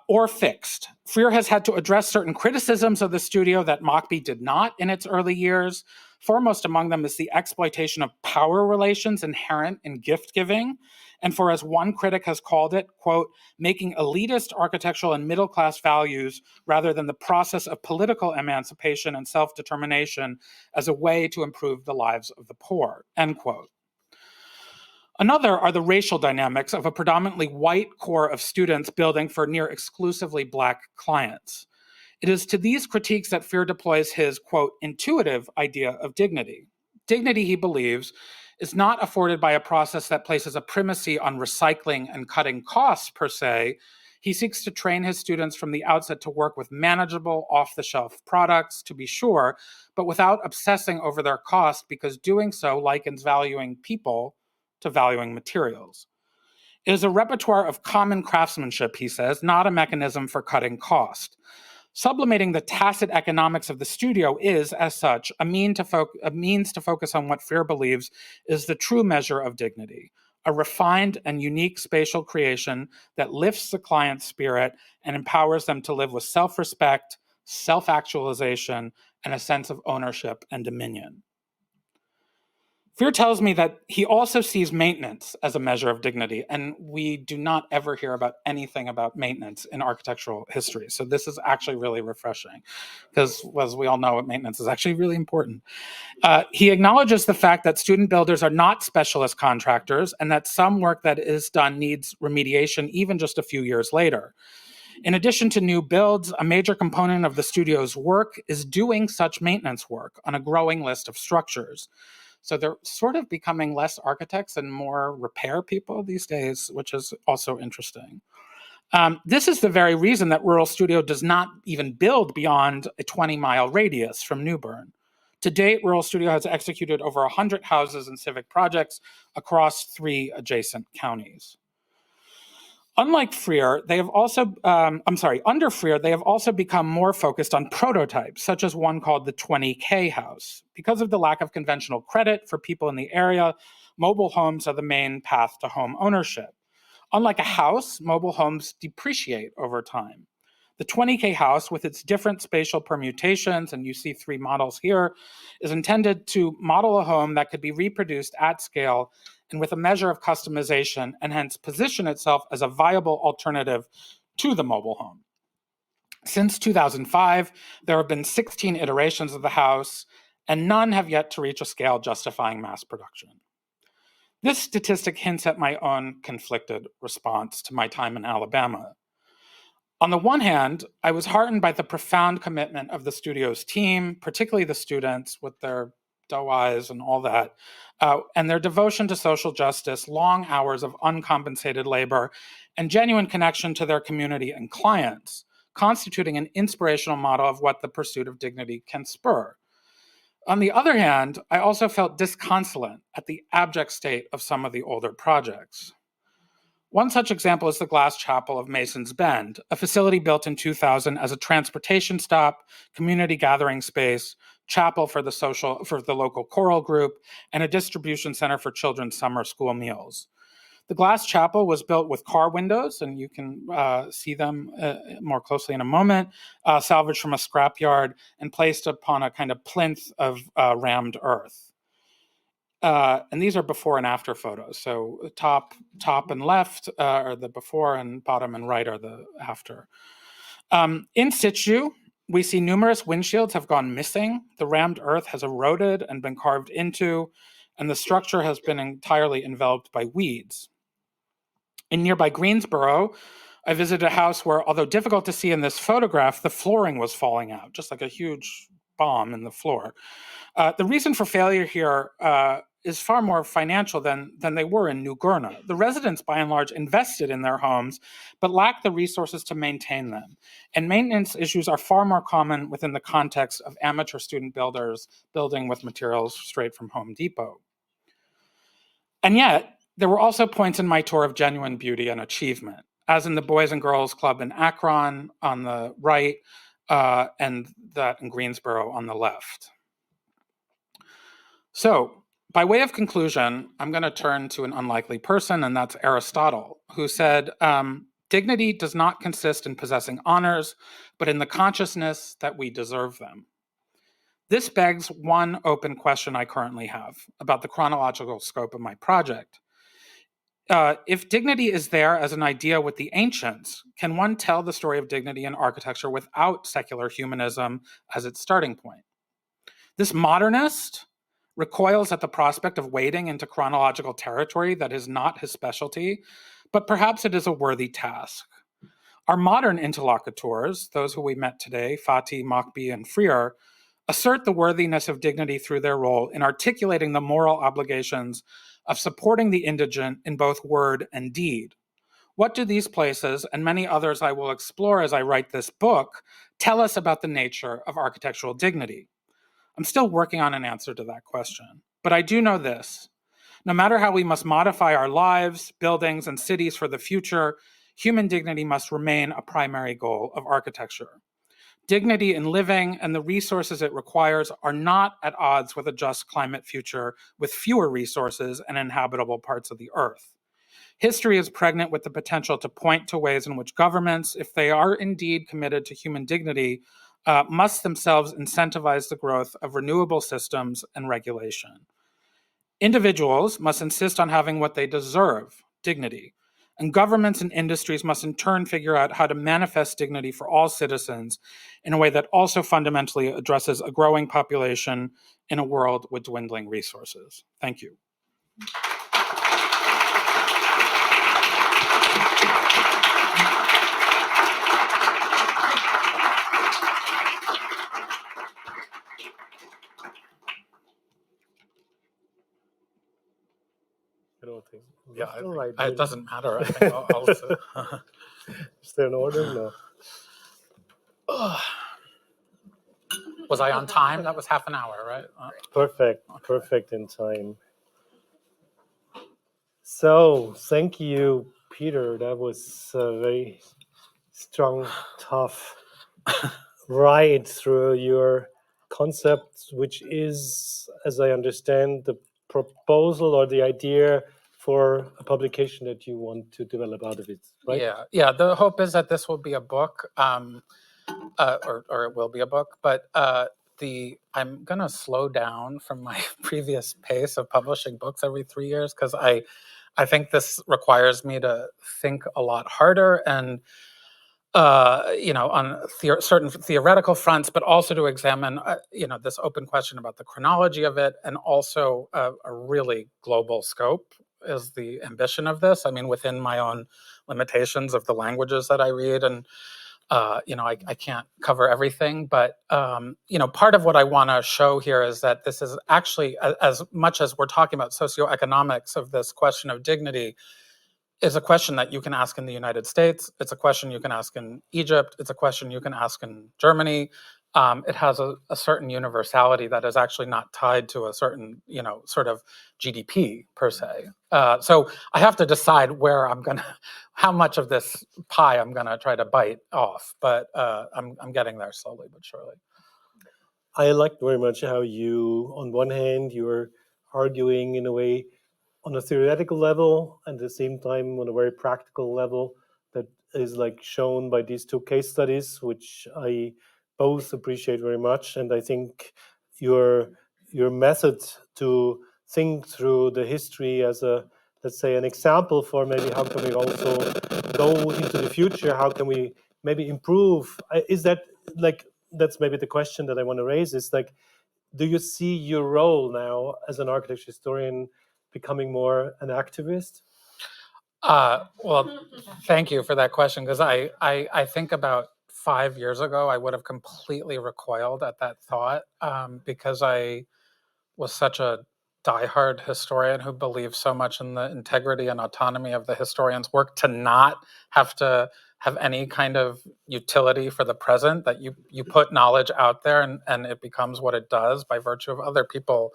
or fixed. Freer has had to address certain criticisms of the studio that Mockbee did not in its early years. Foremost among them is the exploitation of power relations inherent in gift giving, and for, as one critic has called it, quote, making elitist architectural and middle-class values rather than the process of political emancipation and self-determination as a way to improve the lives of the poor, end quote. Another are the racial dynamics of a predominantly white core of students building for near exclusively Black clients. It is to these critiques that Freer deploys his, quote, intuitive idea of dignity. Dignity, he believes, is not afforded by a process that places a primacy on recycling and cutting costs per se. He seeks to train his students from the outset to work with manageable, off-the-shelf products, to be sure, but without obsessing over their cost, because doing so likens valuing people to valuing materials. It is a repertoire of common craftsmanship, he says, not a mechanism for cutting cost. Sublimating the tacit economics of the studio is, as such, a means to focus on what Freer believes is the true measure of dignity, a refined and unique spatial creation that lifts the client's spirit and empowers them to live with self-respect, self-actualization, and a sense of ownership and dominion. Freer tells me that he also sees maintenance as a measure of dignity, and we do not ever hear about anything about maintenance in architectural history. So this is actually really refreshing, because as we all know, maintenance is actually really important. He acknowledges the fact that student builders are not specialist contractors, and that some work that is done needs remediation even just a few years later. In addition to new builds, a major component of the studio's work is doing such maintenance work on a growing list of structures. So they're sort of becoming less architects and more repair people these days, which is also interesting. This is the very reason that Rural Studio does not even build beyond a 20-mile radius from New Bern. To date, Rural Studio has executed over 100 houses and civic projects across 3 adjacent counties. Unlike Freer, they have also, under Freer, they have also become more focused on prototypes, such as one called the 20K house. Because of the lack of conventional credit for people in the area, mobile homes are the main path to home ownership. Unlike a house, mobile homes depreciate over time. The 20K house, with its different spatial permutations, and you see 3 models here, is intended to model a home that could be reproduced at scale and with a measure of customization, and hence position itself as a viable alternative to the mobile home. Since 2005, there have been 16 iterations of the house, and none have yet to reach a scale justifying mass production. This statistic hints at my own conflicted response to my time in Alabama. On the one hand, I was heartened by the profound commitment of the studio's team, particularly the students with their doe eyes and all that, and their devotion to social justice, long hours of uncompensated labor, and genuine connection to their community and clients, constituting an inspirational model of what the pursuit of dignity can spur. On the other hand, I also felt disconsolate at the abject state of some of the older projects. One such example is the Glass Chapel of Mason's Bend, a facility built in 2000 as a transportation stop, community gathering space, chapel for the local choral group, and a distribution center for children's summer school meals. The Glass Chapel was built with car windows, and you can see them more closely in a moment, salvaged from a scrapyard and placed upon a kind of plinth of rammed earth. And these are before and after photos. So top and left are the before, and bottom and right are the after. In situ, we see numerous windshields have gone missing. The rammed earth has eroded and been carved into, and the structure has been entirely enveloped by weeds. In nearby Greensboro, I visited a house where, although difficult to see in this photograph, the flooring was falling out, just like a huge bomb in the floor. The reason for failure here is far more financial than they were in New Gurna. The residents, by and large, invested in their homes, but lacked the resources to maintain them. And maintenance issues are far more common within the context of amateur student builders building with materials straight from Home Depot. And yet, There were also points in my tour of genuine beauty and achievement, as in the Boys and Girls Club in Akron on the right, and that in Greensboro on the left. So, by way of conclusion, I'm going to turn to an unlikely person, and that's Aristotle, who said, dignity does not consist in possessing honors, but in the consciousness that we deserve them. This begs one open question I currently have about the chronological scope of my project. If dignity is there as an idea with the ancients, can one tell the story of dignity in architecture without secular humanism as its starting point? This modernist recoils at the prospect of wading into chronological territory that is not his specialty, but perhaps it is a worthy task. Our modern interlocutors, those who we met today, Fatih, Mokbeh, and Freer, assert the worthiness of dignity through their role in articulating the moral obligations of supporting the indigent in both word and deed. What do these places, and many others I will explore as I write this book, tell us about the nature of architectural dignity? I'm still working on an answer to that question, but I do know this. No matter how we must modify our lives, buildings, and cities for the future, human dignity must remain a primary goal of architecture. Dignity in living and the resources it requires are not at odds with a just climate future with fewer resources and inhabitable parts of the earth. History is pregnant with the potential to point to ways in which governments, if they are indeed committed to human dignity, must themselves incentivize the growth of renewable systems and regulation. Individuals must insist on having what they deserve, dignity, and governments and industries must in turn figure out how to manifest dignity for all citizens in a way that also fundamentally addresses a growing population in a world with dwindling resources. Thank you. I don't think. Yeah, all right. It doesn't matter. I think I'll Is there an order? No. Was I on time? That was half an hour, right? Perfect in time. So, thank you, Peter. That was a very strong, tough ride through your concept, which is, as I understand, the proposal or the idea for a publication that you want to develop out of it, right? Yeah. The hope is that this will be a book, or it will be a book. But I'm gonna slow down from my previous pace of publishing books every 3 years because I think this requires me to think a lot harder and on certain theoretical fronts, but also to examine, this open question about the chronology of it, and also a really global scope is the ambition of this. I mean, within my own limitations of the languages that I read, and I can't cover everything, but part of what I want to show here is that this is actually, as much as we're talking about socioeconomics of this question of dignity, is a question that you can ask in the United States. It's a question you can ask in Egypt. It's a question you can ask in Germany. It has a certain universality that is actually not tied to a certain, sort of GDP per se. So I have to decide how much of this pie I'm gonna try to bite off. But I'm getting there slowly but surely. I liked very much how you, on one hand, you were arguing in a way on a theoretical level and at the same time on a very practical level that is like shown by these two case studies, which I both appreciate very much. And I think your method to think through the history as let's say an example for maybe how can we also go into the future, how can we maybe improve, is that like, that's maybe the question that I want to raise, is like, do you see your role now as an architecture historian becoming more an activist? Well, thank you for that question, because I think about 5 years ago, I would have completely recoiled at that thought, because I was such a diehard historian who believed so much in the integrity and autonomy of the historian's work to not have to have any kind of utility for the present, that you put knowledge out there and it becomes what it does by virtue of other people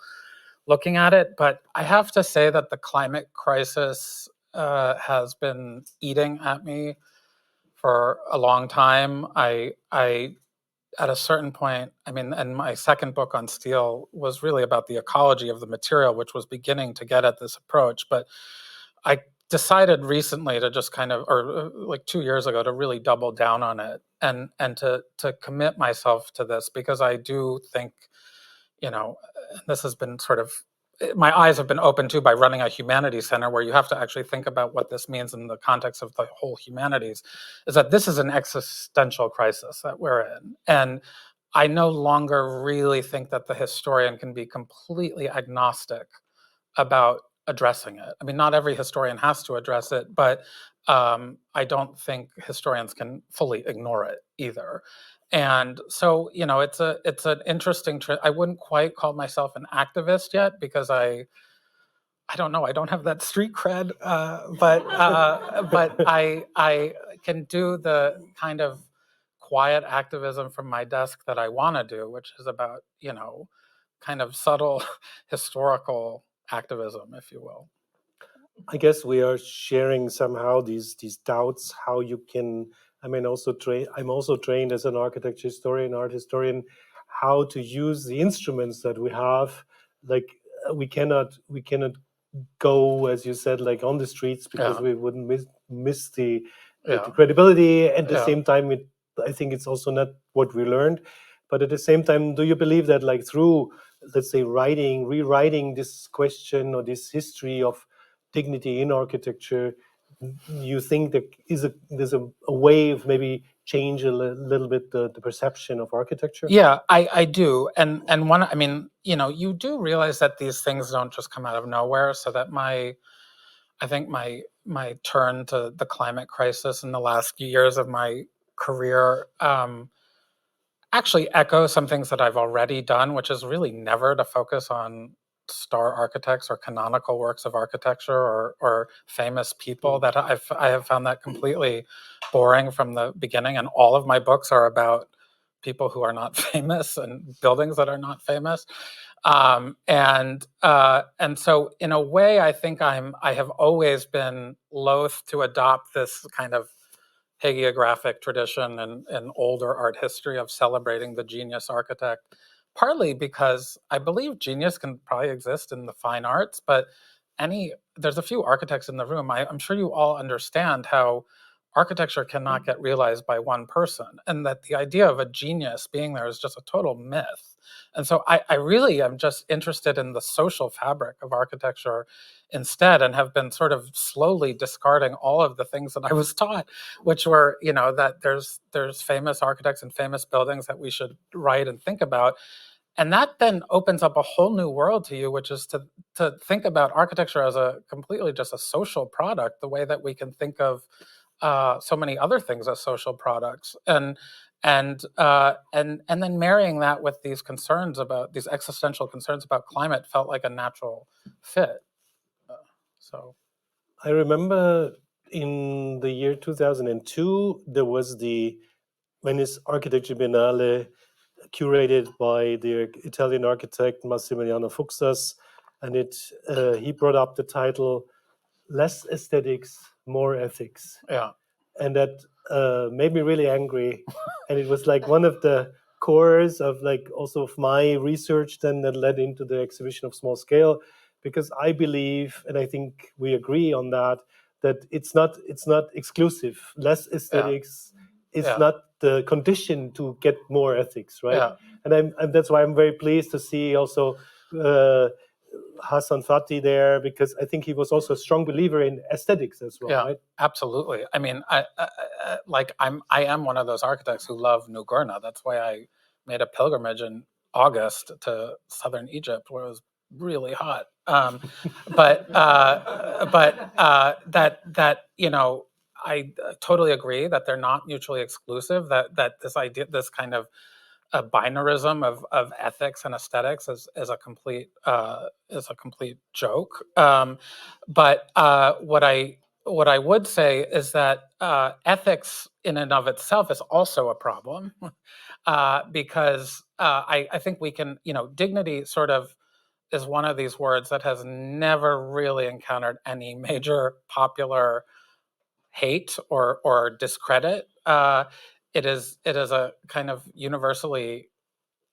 looking at it. But I have to say that the climate crisis has been eating at me for a long time. I at a certain point, I mean, and my second book on steel was really about the ecology of the material, which was beginning to get at this approach. But I decided recently to just kind of, or like 2 years ago, to really double down on it and to commit myself to this, because I do think, this has been sort of, my eyes have been opened to by running a humanities center, where you have to actually think about what this means in the context of the whole humanities, is that this is an existential crisis that we're in. And I no longer really think that the historian can be completely agnostic about addressing it. I mean, not every historian has to address it, but I don't think historians can fully ignore it either. And so, it's an interesting. I wouldn't quite call myself an activist yet, because I don't know. I don't have that street cred, but I can do the kind of quiet activism from my desk that I want to do, which is about kind of subtle historical activism, if you will. I guess we are sharing somehow these doubts how you can. I mean, I'm also trained as an architecture historian, art historian, how to use the instruments that we have. Like we cannot go, as you said, like on the streets, because we wouldn't miss the credibility. At the same time, I think it's also not what we learned. But at the same time, do you believe that, like, through, let's say, rewriting this question or this history of dignity in architecture, you think that there's a way of maybe change a little bit the perception of architecture? Yeah, I do. And one, I mean, you do realize that these things don't just come out of nowhere. So that I think my turn to the climate crisis in the last few years of my career actually echo some things that I've already done, which is really never to focus on star architects or canonical works of architecture or famous people. That I have found that completely boring from the beginning, and all of my books are about people who are not famous and buildings that are not famous. And so in a way, I think I have always been loath to adopt this kind of hagiographic tradition and older art history of celebrating the genius architect, partly because I believe genius can probably exist in the fine arts, but there's a few architects in the room. I'm sure you all understand how architecture cannot get realized by one person, and that the idea of a genius being there is just a total myth. And so I really am just interested in the social fabric of architecture instead, and have been sort of slowly discarding all of the things that I was taught, which were, that there's famous architects and famous buildings that we should write and think about. And that then opens up a whole new world to you, which is to think about architecture as a completely just a social product, the way that we can think of so many other things as social products, and then marrying that with these concerns about these existential concerns about climate felt like a natural fit. So I remember in the year 2002, there was the Venice Architecture Biennale, curated by the Italian architect Massimiliano Fuxas, and he brought up the title "Less Aesthetics, More Ethics." yeah, And that made me really angry. And it was like one of the cores of, like, also of my research then, that led into the exhibition of Small Scale, because I believe, and I think we agree on that, that it's not exclusive. Less aesthetics is not the condition to get more ethics, right? And that's why I'm very pleased to see also Hassan Fati there, because I think he was also a strong believer in aesthetics as well, right? Absolutely. I mean, I am one of those architects who love New Gurna. That's why I made a pilgrimage in August to southern Egypt, where it was really hot. But that I totally agree that they're not mutually exclusive. That this idea, this kind of a binarism of ethics and aesthetics is a complete joke. But what I would say is that ethics in and of itself is also a problem, because I think we can, dignity sort of is one of these words that has never really encountered any major popular hate or discredit. It is a kind of universally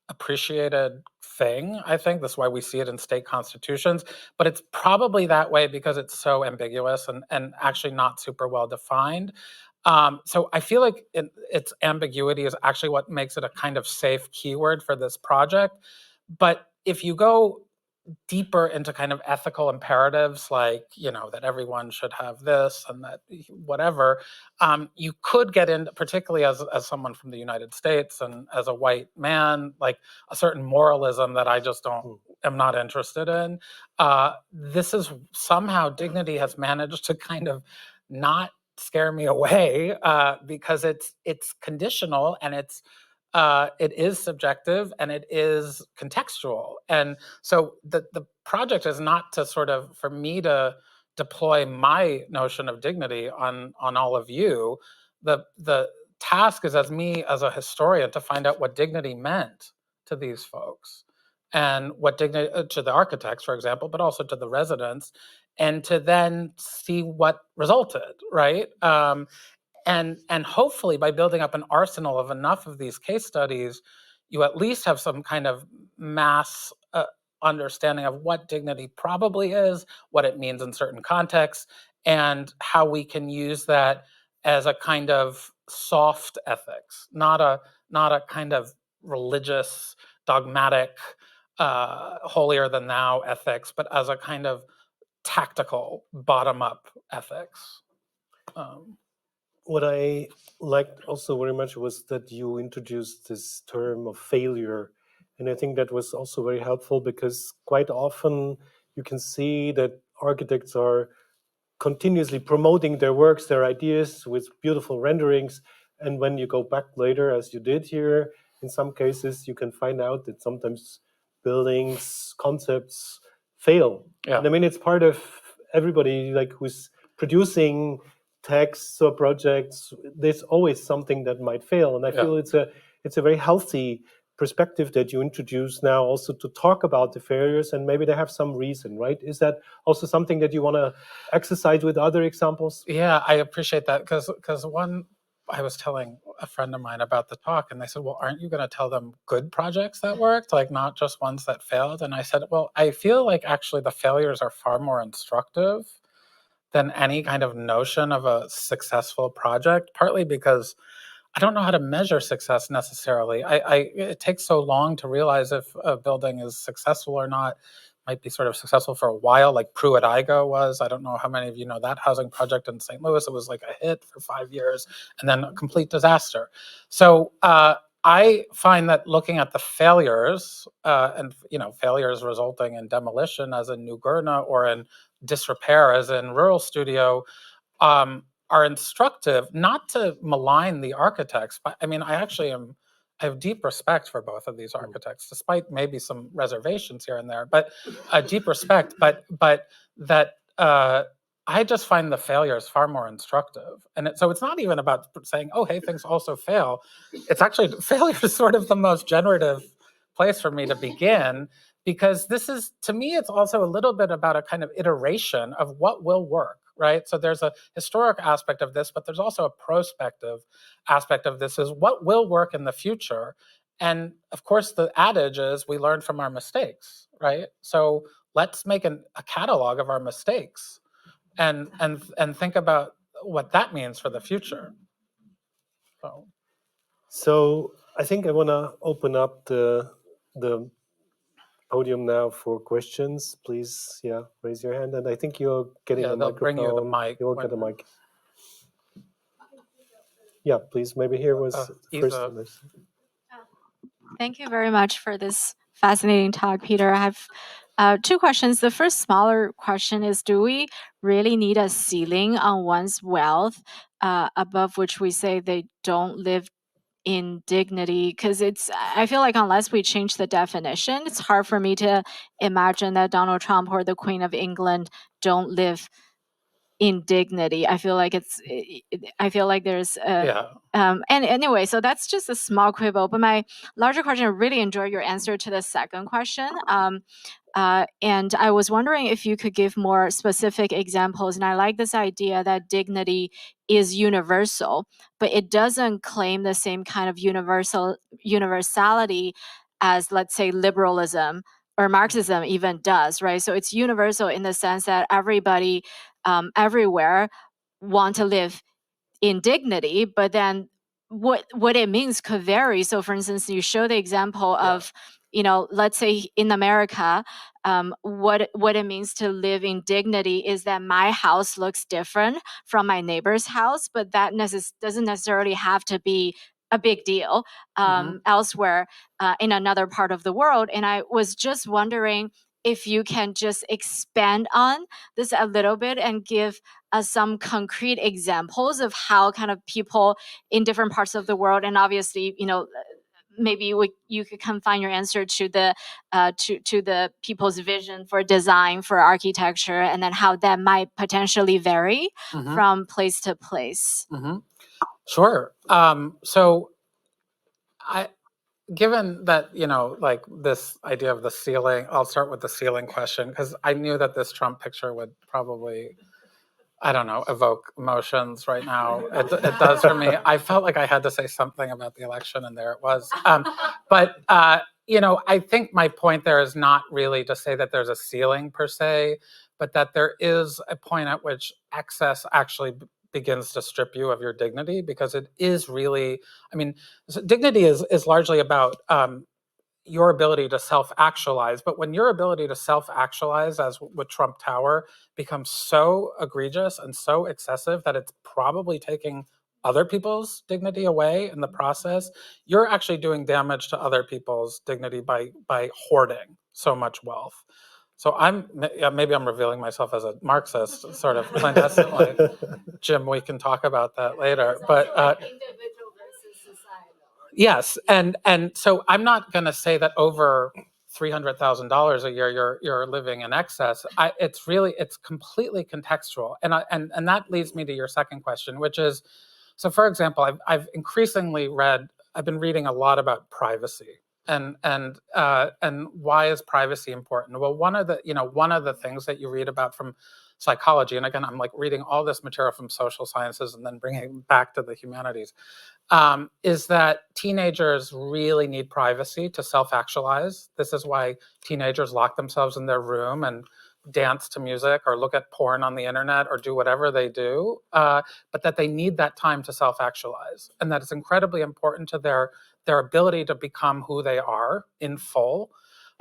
appreciated thing, I think. That's why we see it in state constitutions. But it's probably that way because it's so ambiguous and actually not super well defined. So I feel like its ambiguity is actually what makes it a kind of safe keyword for this project. But if you go deeper into kind of ethical imperatives, like, that everyone should have this and that whatever, you could get into, particularly as someone from the United States and as a white man, like a certain moralism that I just am not interested in. This is somehow dignity has managed to kind of not scare me away, because it's conditional and it is subjective and it is contextual. And so the project is not to sort of, for me to deploy my notion of dignity on all of you. The task is, as me as a historian, to find out what dignity meant to these folks, and what dignity to the architects, for example, but also to the residents, and to then see what resulted, right? And hopefully, by building up an arsenal of enough of these case studies, you at least have some kind of mass understanding of what dignity probably is, what it means in certain contexts, and how we can use that as a kind of soft ethics, not a kind of religious, dogmatic, holier than thou ethics, but as a kind of tactical, bottom up ethics. What I liked also very much was that you introduced this term of failure. And I think that was also very helpful, because quite often you can see that architects are continuously promoting their works, their ideas with beautiful renderings. And when you go back later, as you did here, in some cases, you can find out that sometimes buildings, concepts fail. Yeah. And I mean, it's part of everybody, like, who's producing texts or projects. There's always something that might fail. And I feel it's a very healthy perspective that you introduce now, also to talk about the failures, and maybe they have some reason, right? Is that also something that you want to exercise with other examples? Yeah, I appreciate that, because one, I was telling a friend of mine about the talk, and they said, well, aren't you going to tell them good projects that worked, like not just ones that failed? And I said, well, I feel like actually the failures are far more instructive than any kind of notion of a successful project, partly because I don't know how to measure success necessarily. It takes so long to realize if a building is successful or not. Might be sort of successful for a while, like Pruitt-Igoe was. I don't know how many of you know that housing project in St. Louis. It was like a hit for 5 years and then a complete disaster. So I find that looking at the failures, and failures resulting in demolition, as in New Gurna, or in disrepair, as in Rural Studio, are instructive, not to malign the architects, but I mean, I have deep respect for both of these architects, despite maybe some reservations here and there, but a deep respect, but that I just find the failures far more instructive. And so it's not even about saying, oh, hey, things also fail. It's actually, failure is sort of the most generative place for me to begin, because this is, to me, it's also a little bit about a kind of iteration of what will work, right? So there's a historic aspect of this, but there's also a prospective aspect of this, is what will work in the future. And of course, the adage is we learn from our mistakes, right? So let's make a catalog of our mistakes and think about what that means for the future. So I think I want to open up the podium now for questions. Please, raise your hand. And I think you're getting a microphone. Bring you the mic. You will get a mic. Yeah, please. Maybe here was the first one. Thank you very much for this fascinating talk, Peter. I have two questions. The first smaller question is, do we really need a ceiling on one's wealth above which we say they don't live in dignity? Because I feel like unless we change the definition, it's hard for me to imagine that Donald Trump or the Queen of England don't live in dignity. I feel like there's and anyway, so that's just a small quibble. But my larger question, I really enjoy your answer to the second question. And I was wondering if you could give more specific examples. And I like this idea that dignity is universal, but it doesn't claim the same kind of universality as, let's say, liberalism or Marxism even does, right? So it's universal in the sense that everybody everywhere want to live in dignity, but then what it means could vary. So for instance, you show the example of, let's say in America, what it means to live in dignity is that my house looks different from my neighbor's house, but that doesn't necessarily have to be a big deal elsewhere in another part of the world. And I was just wondering if you can just expand on this a little bit and give some concrete examples of how kind of people in different parts of the world, and obviously, maybe you could confine your answer to the to the people's vision for design, for architecture, and then how that might potentially vary from place to place. Sure. So given that, like this idea of the ceiling, I'll start with the ceiling question, because I knew that this Trump picture would probably, I don't know, evoke emotions right now. It does for me. I felt like I had to say something about the election, and there it was. But I think my point there is not really to say that there's a ceiling per se, but that there is a point at which excess actually begins to strip you of your dignity, because it is really, dignity is largely about your ability to self-actualize. But when your ability to self-actualize, as with Trump Tower, becomes so egregious and so excessive that it's probably taking other people's dignity away in the process, you're actually doing damage to other people's dignity by hoarding so much wealth. So maybe I'm revealing myself as a Marxist, sort of clandestinely. Jim, we can talk about that later. But individual versus societal. Yes, and so I'm not going to say that over $300,000 a year you're living in excess. It's completely contextual, and that leads me to your second question, which is, so for example, I've increasingly I've been reading a lot about privacy. And why is privacy important? Well, one of the things that you read about from psychology, and again, I'm like reading all this material from social sciences and then bringing it back to the humanities, is that teenagers really need privacy to self-actualize. This is why teenagers lock themselves in their room and dance to music or look at porn on the internet or do whatever they do, but that they need that time to self-actualize, and that it's incredibly important to their ability to become who they are in full.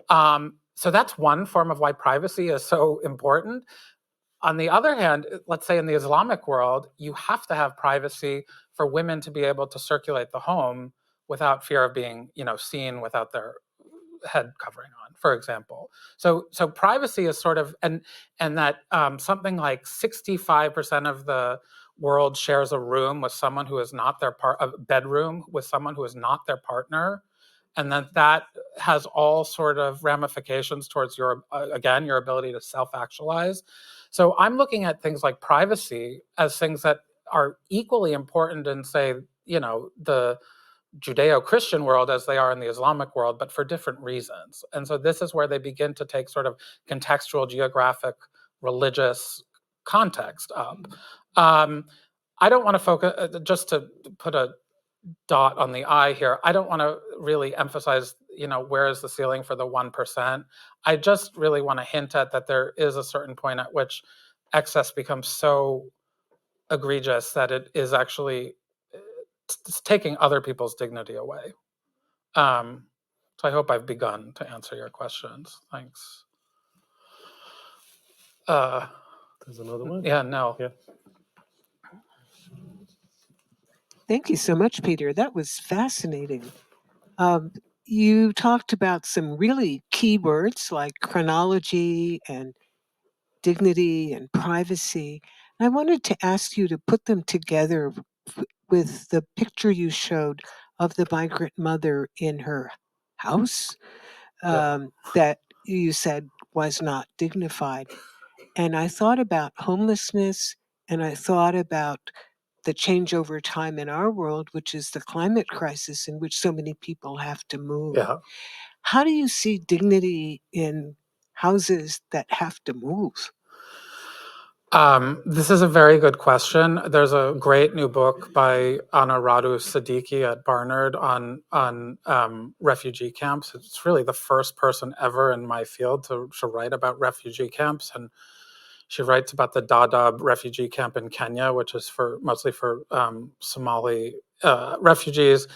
So that's one form of why privacy is so important. On the other hand, let's say in the Islamic world, you have to have privacy for women to be able to circulate the home without fear of being, seen without their head covering on, for example. So privacy is sort of, and that something like 65% of the world shares a room with someone who is not a bedroom with someone who is not their partner. And that has all sort of ramifications towards your ability to self-actualize. So I'm looking at things like privacy as things that are equally important in, say, the Judeo-Christian world as they are in the Islamic world, but for different reasons. And so this is where they begin to take sort of contextual, geographic, religious context up. I don't want to focus, just to put a dot on the I here, I don't want to really emphasize, where is the ceiling for the 1%. I just really want to hint at that there is a certain point at which excess becomes so egregious that it is actually taking other people's dignity away. So I hope I've begun to answer your questions. Thanks. There's another one. Yeah, no. Yeah. Thank you so much, Peter. That was fascinating. You talked about some really key words like chronology and dignity and privacy. I wanted to ask you to put them together with the picture you showed of the migrant mother in her house that you said was not dignified. And I thought about homelessness, and I thought about the change over time in our world, which is the climate crisis in which so many people have to move. Yeah. How do you see dignity in houses that have to move? This is a very good question. There's a great new book by Anna Radu Siddiqui at Barnard on refugee camps. It's really the first person ever in my field to write about refugee camps, and she writes about the Dadaab refugee camp in Kenya, which is mostly for Somali refugees.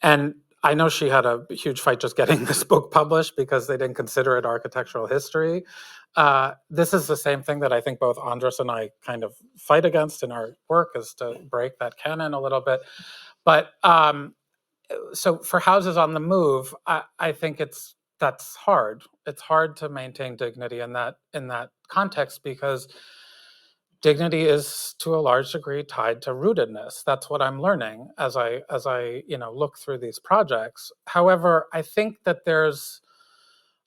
And I know she had a huge fight just getting this book published because they didn't consider it architectural history. This is the same thing that I think both Andres and I kind of fight against in our work, is to break that canon a little bit. But so for houses on the move, I think that's hard. It's hard to maintain dignity in that context, because dignity is to a large degree tied to rootedness. That's what I'm learning as I look through these projects. However, I think that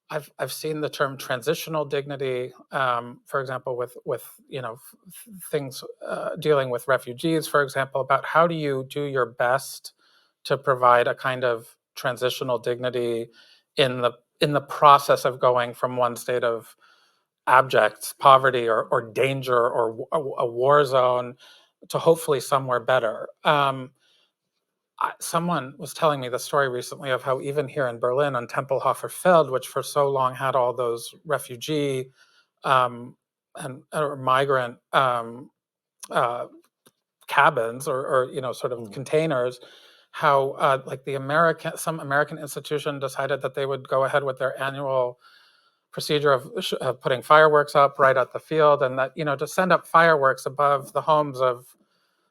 I've seen the term transitional dignity, for example, with things dealing with refugees, for example, about how do you do your best to provide a kind of transitional dignity in the process of going from one state of abject poverty or danger or a war zone to hopefully somewhere better. Someone was telling me the story recently of how even here in Berlin on Tempelhofer Feld, which for so long had all those refugee or migrant cabins or sort of containers, how like some American institution decided that they would go ahead with their annual procedure of putting fireworks up right at the field, and that to send up fireworks above the homes of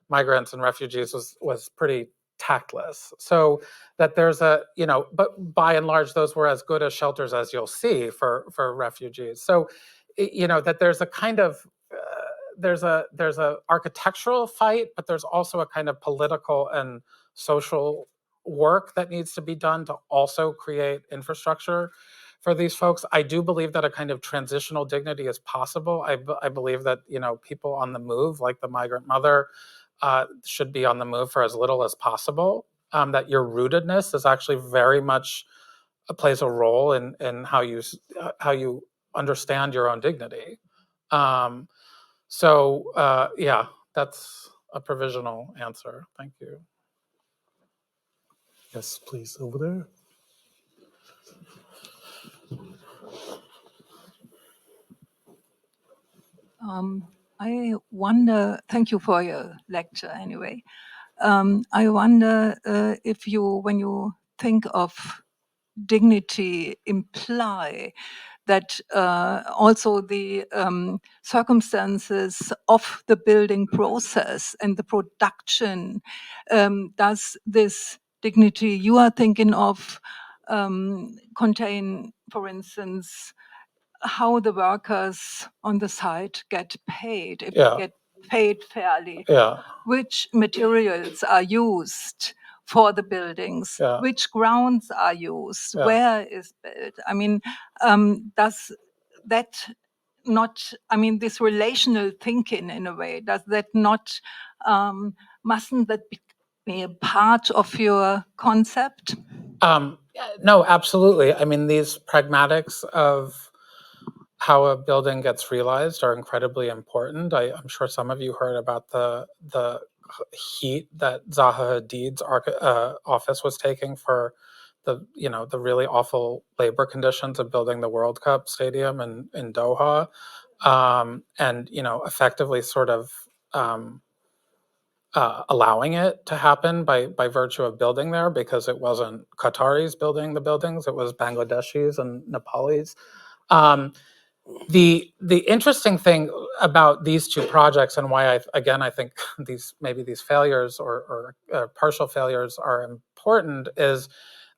migrants and refugees was pretty tactless. So that there's but by and large, those were as good as shelters as you'll see for refugees. So, that there's a kind of there's a architectural fight, but there's also a kind of political and social work that needs to be done to also create infrastructure for these folks. I do believe that a kind of transitional dignity is possible. I believe that people on the move, like the migrant mother, should be on the move for as little as possible. That your rootedness is actually very much plays a role in how you understand your own dignity. Yeah, that's a provisional answer. Thank you. Yes, please, over there. I wonder, thank you for your lecture anyway. I wonder if when you think of dignity, imply that also the circumstances of the building process and the production, does this dignity you are thinking of contain, for instance, how the workers on the site get paid, if Yeah. they get paid fairly, Yeah. which materials are used for the buildings, Yeah. which grounds are used, Yeah. where is built. I mean, does that not, I mean, this relational thinking in a way, does that not, mustn't that be a part of your concept? No, absolutely. I mean, these pragmatics of how a building gets realized are incredibly important. I'm sure some of you heard about the heat that Zaha Hadid's office was taking for the really awful labor conditions of building the World Cup stadium in Doha, and effectively sort of allowing it to happen by virtue of building there, because it wasn't Qataris building the buildings, it was Bangladeshis and Nepalis. The interesting thing about these two projects, and why I think these failures or partial failures are important, is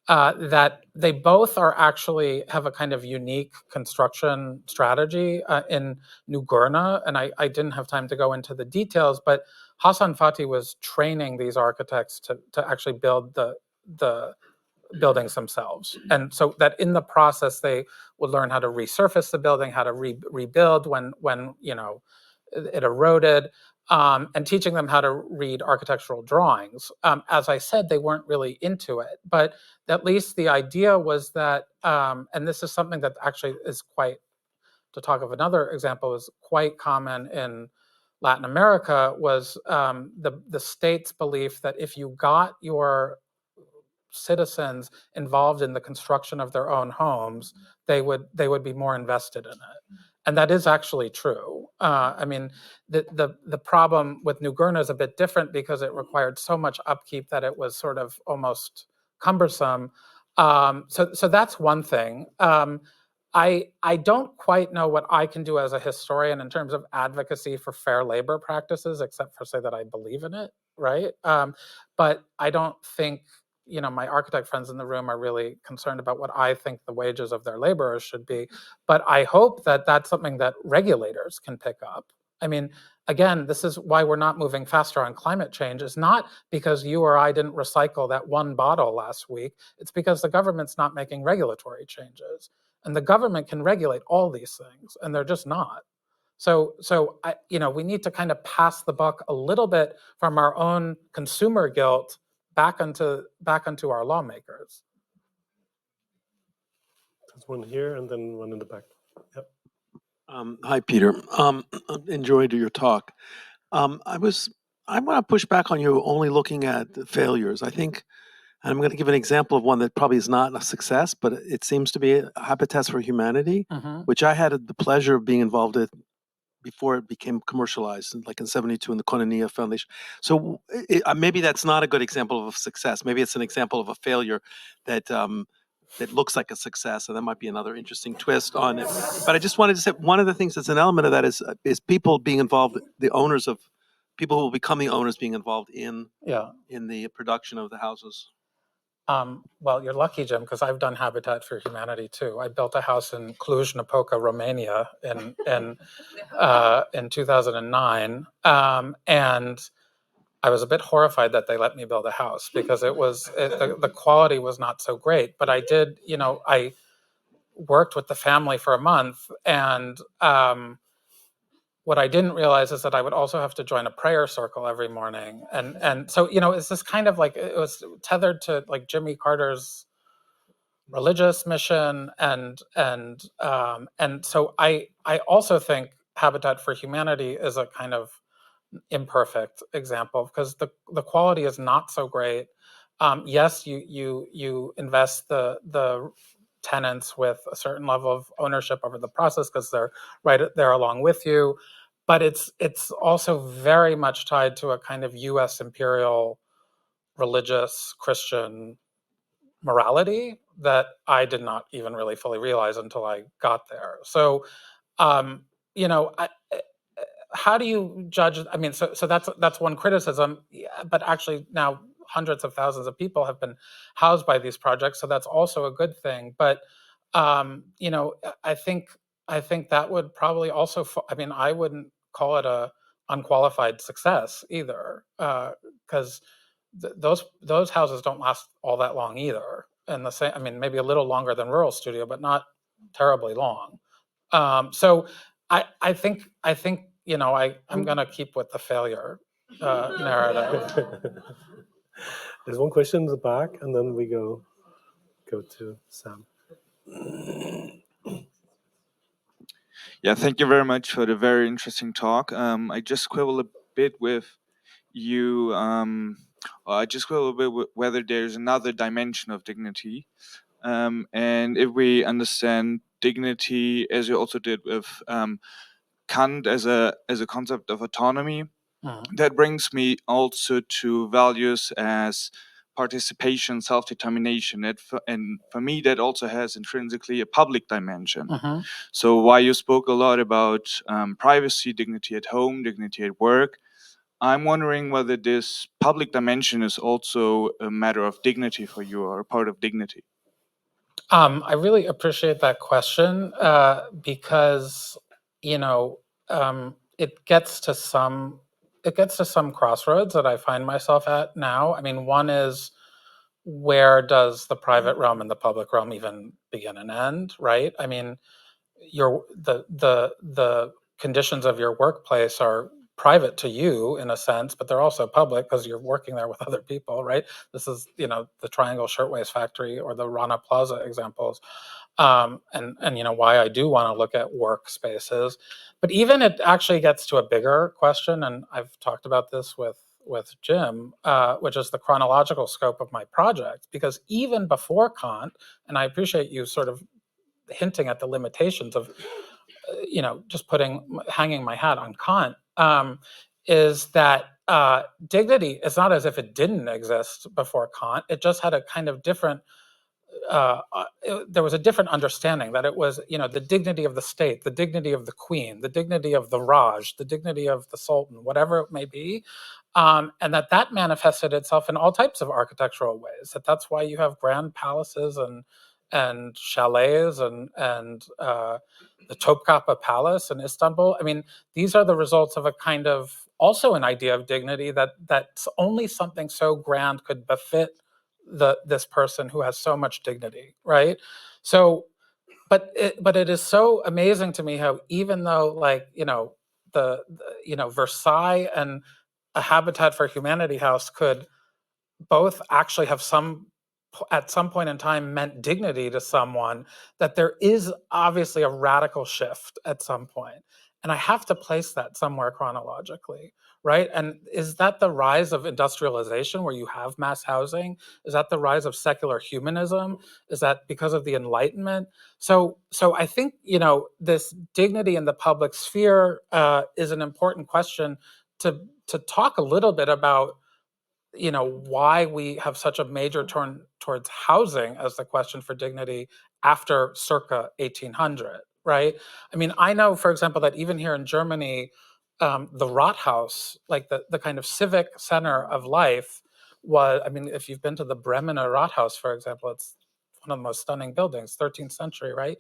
that they both have a kind of unique construction strategy in New Gurna, and I didn't have time to go into the details, but Hassan Fatih was training these architects to actually build the buildings themselves, and so that in the process they would learn how to resurface the building, how to rebuild when it eroded, and teaching them how to read architectural drawings. As I said, they weren't really into it, but at least the idea was that, and this is something that actually is quite to talk of another example, was quite common in Latin America, was the state's belief that if you got your citizens involved in the construction of their own homes, they would be more invested in it. And that is actually true. I mean, the problem with New Guernsey is a bit different because it required so much upkeep that it was sort of almost cumbersome. So that's one thing. I don't quite know what I can do as a historian in terms of advocacy for fair labor practices, except for say that I believe in it, right? But I don't think my architect friends in the room are really concerned about what I think the wages of their laborers should be. But I hope that that's something that regulators can pick up. I mean, again, this is why we're not moving faster on climate change. It's not because you or I didn't recycle that one bottle last week. It's because the government's not making regulatory changes. And the government can regulate all these things, and they're just not. So we need to kind of pass the buck a little bit from our own consumer guilt back onto our lawmakers. There's one here and then one in the back. Yep. Hi, Peter. Enjoyed your talk. I want to push back on you only looking at the failures. I think, and I'm going to give an example of one that probably is not a success, but it seems to be Habitats for Humanity, which I had the pleasure of being involved in before it became commercialized, like in '72 in the Koinonia Foundation. So maybe that's not a good example of a success. Maybe it's an example of a failure that that looks like a success, and that might be another interesting twist on it. But I just wanted to say one of the things that's an element of that is people being involved, the owners of people who will become the owners being involved in the production of the houses. Well, you're lucky, Jim, because I've done Habitat for Humanity too. I built a house in Cluj-Napoca, Romania, in 2009, and I was a bit horrified that they let me build a house because the quality was not so great. But I did, I worked with the family for a month, and what I didn't realize is that I would also have to join a prayer circle every morning, and so it's this kind of like it was tethered to like Jimmy Carter's religious mission, and so I also think Habitat for Humanity is a kind of imperfect example because the quality is not so great. Yes, you invest the tenants with a certain level of ownership over the process because they're right there along with you, but it's also very much tied to a kind of U.S. imperial religious Christian morality that I did not even really fully realize until I got there. So, how do you judge? I mean, so that's one criticism, but actually now hundreds of thousands of people have been housed by these projects, so that's also a good thing. But I think that would probably also. I mean, I wouldn't call it a unqualified success either, because those houses don't last all that long either. And the same, I mean, maybe a little longer than Rural Studio, but not terribly long. So I think I'm gonna keep with the failure narrative. There's one question in the back, and then we go to Sam. Yeah, thank you very much for the very interesting talk. I just quibble a bit with you. I just quibble a bit with whether there's another dimension of dignity. And if we understand dignity, as you also did with Kant, as a concept of autonomy, that brings me also to values as participation, self-determination, and for me that also has intrinsically a public dimension. So while you spoke a lot about privacy, dignity at home, dignity at work, I'm wondering whether this public dimension is also a matter of dignity for you, or a part of dignity. I really appreciate that question because it gets to some crossroads that I find myself at now. I mean, one is, where does the private realm and the public realm even begin and end, right? I mean, the conditions of your workplace are private to you in a sense, but they're also public because you're working there with other people, right? This is the Triangle Shirtwaist Factory or the Rana Plaza examples. and why I do want to look at workspaces. But even it actually gets to a bigger question, and I've talked about this with Jim, which is the chronological scope of my project. Because even before Kant, and I appreciate you sort of hinting at the limitations of, just hanging my hat on Kant, is that dignity is not as if it didn't exist before Kant. It just had a kind of different there was a different understanding that it was, the dignity of the state, the dignity of the queen, the dignity of the Raj, the dignity of the Sultan, whatever it may be, and that manifested itself in all types of architectural ways. That's why you have grand palaces and chalets and the Topkapi Palace in Istanbul. I mean, these are the results of a kind of also an idea of dignity that's only something so grand could befit this person who has so much dignity, right? So, but it is so amazing to me how even though the Versailles and a Habitat for Humanity house could both actually have at some point in time meant dignity to someone, that there is obviously a radical shift at some point. And I have to place that somewhere chronologically, right? And is that the rise of industrialization where you have mass housing? Is that the rise of secular humanism? Is that because of the Enlightenment? So I think, this dignity in the public sphere is an important question to talk a little bit about, why we have such a major turn towards housing as the question for dignity after circa 1800, right? I mean, I know, for example, that even here in Germany, the Rathaus, like the kind of civic center of life, if you've been to the Bremener Rathaus, for example, it's one of the most stunning buildings, 13th century, right?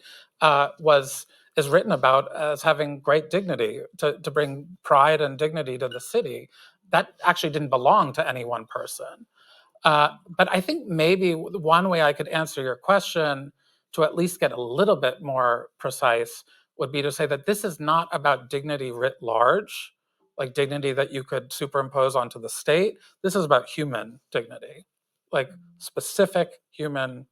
Is written about as having great dignity to bring pride and dignity to the city. That actually didn't belong to any one person. But I think maybe one way I could answer your question to at least get a little bit more precise would be to say that this is not about dignity writ large, like dignity that you could superimpose onto the state. This is about human dignity, like specific humans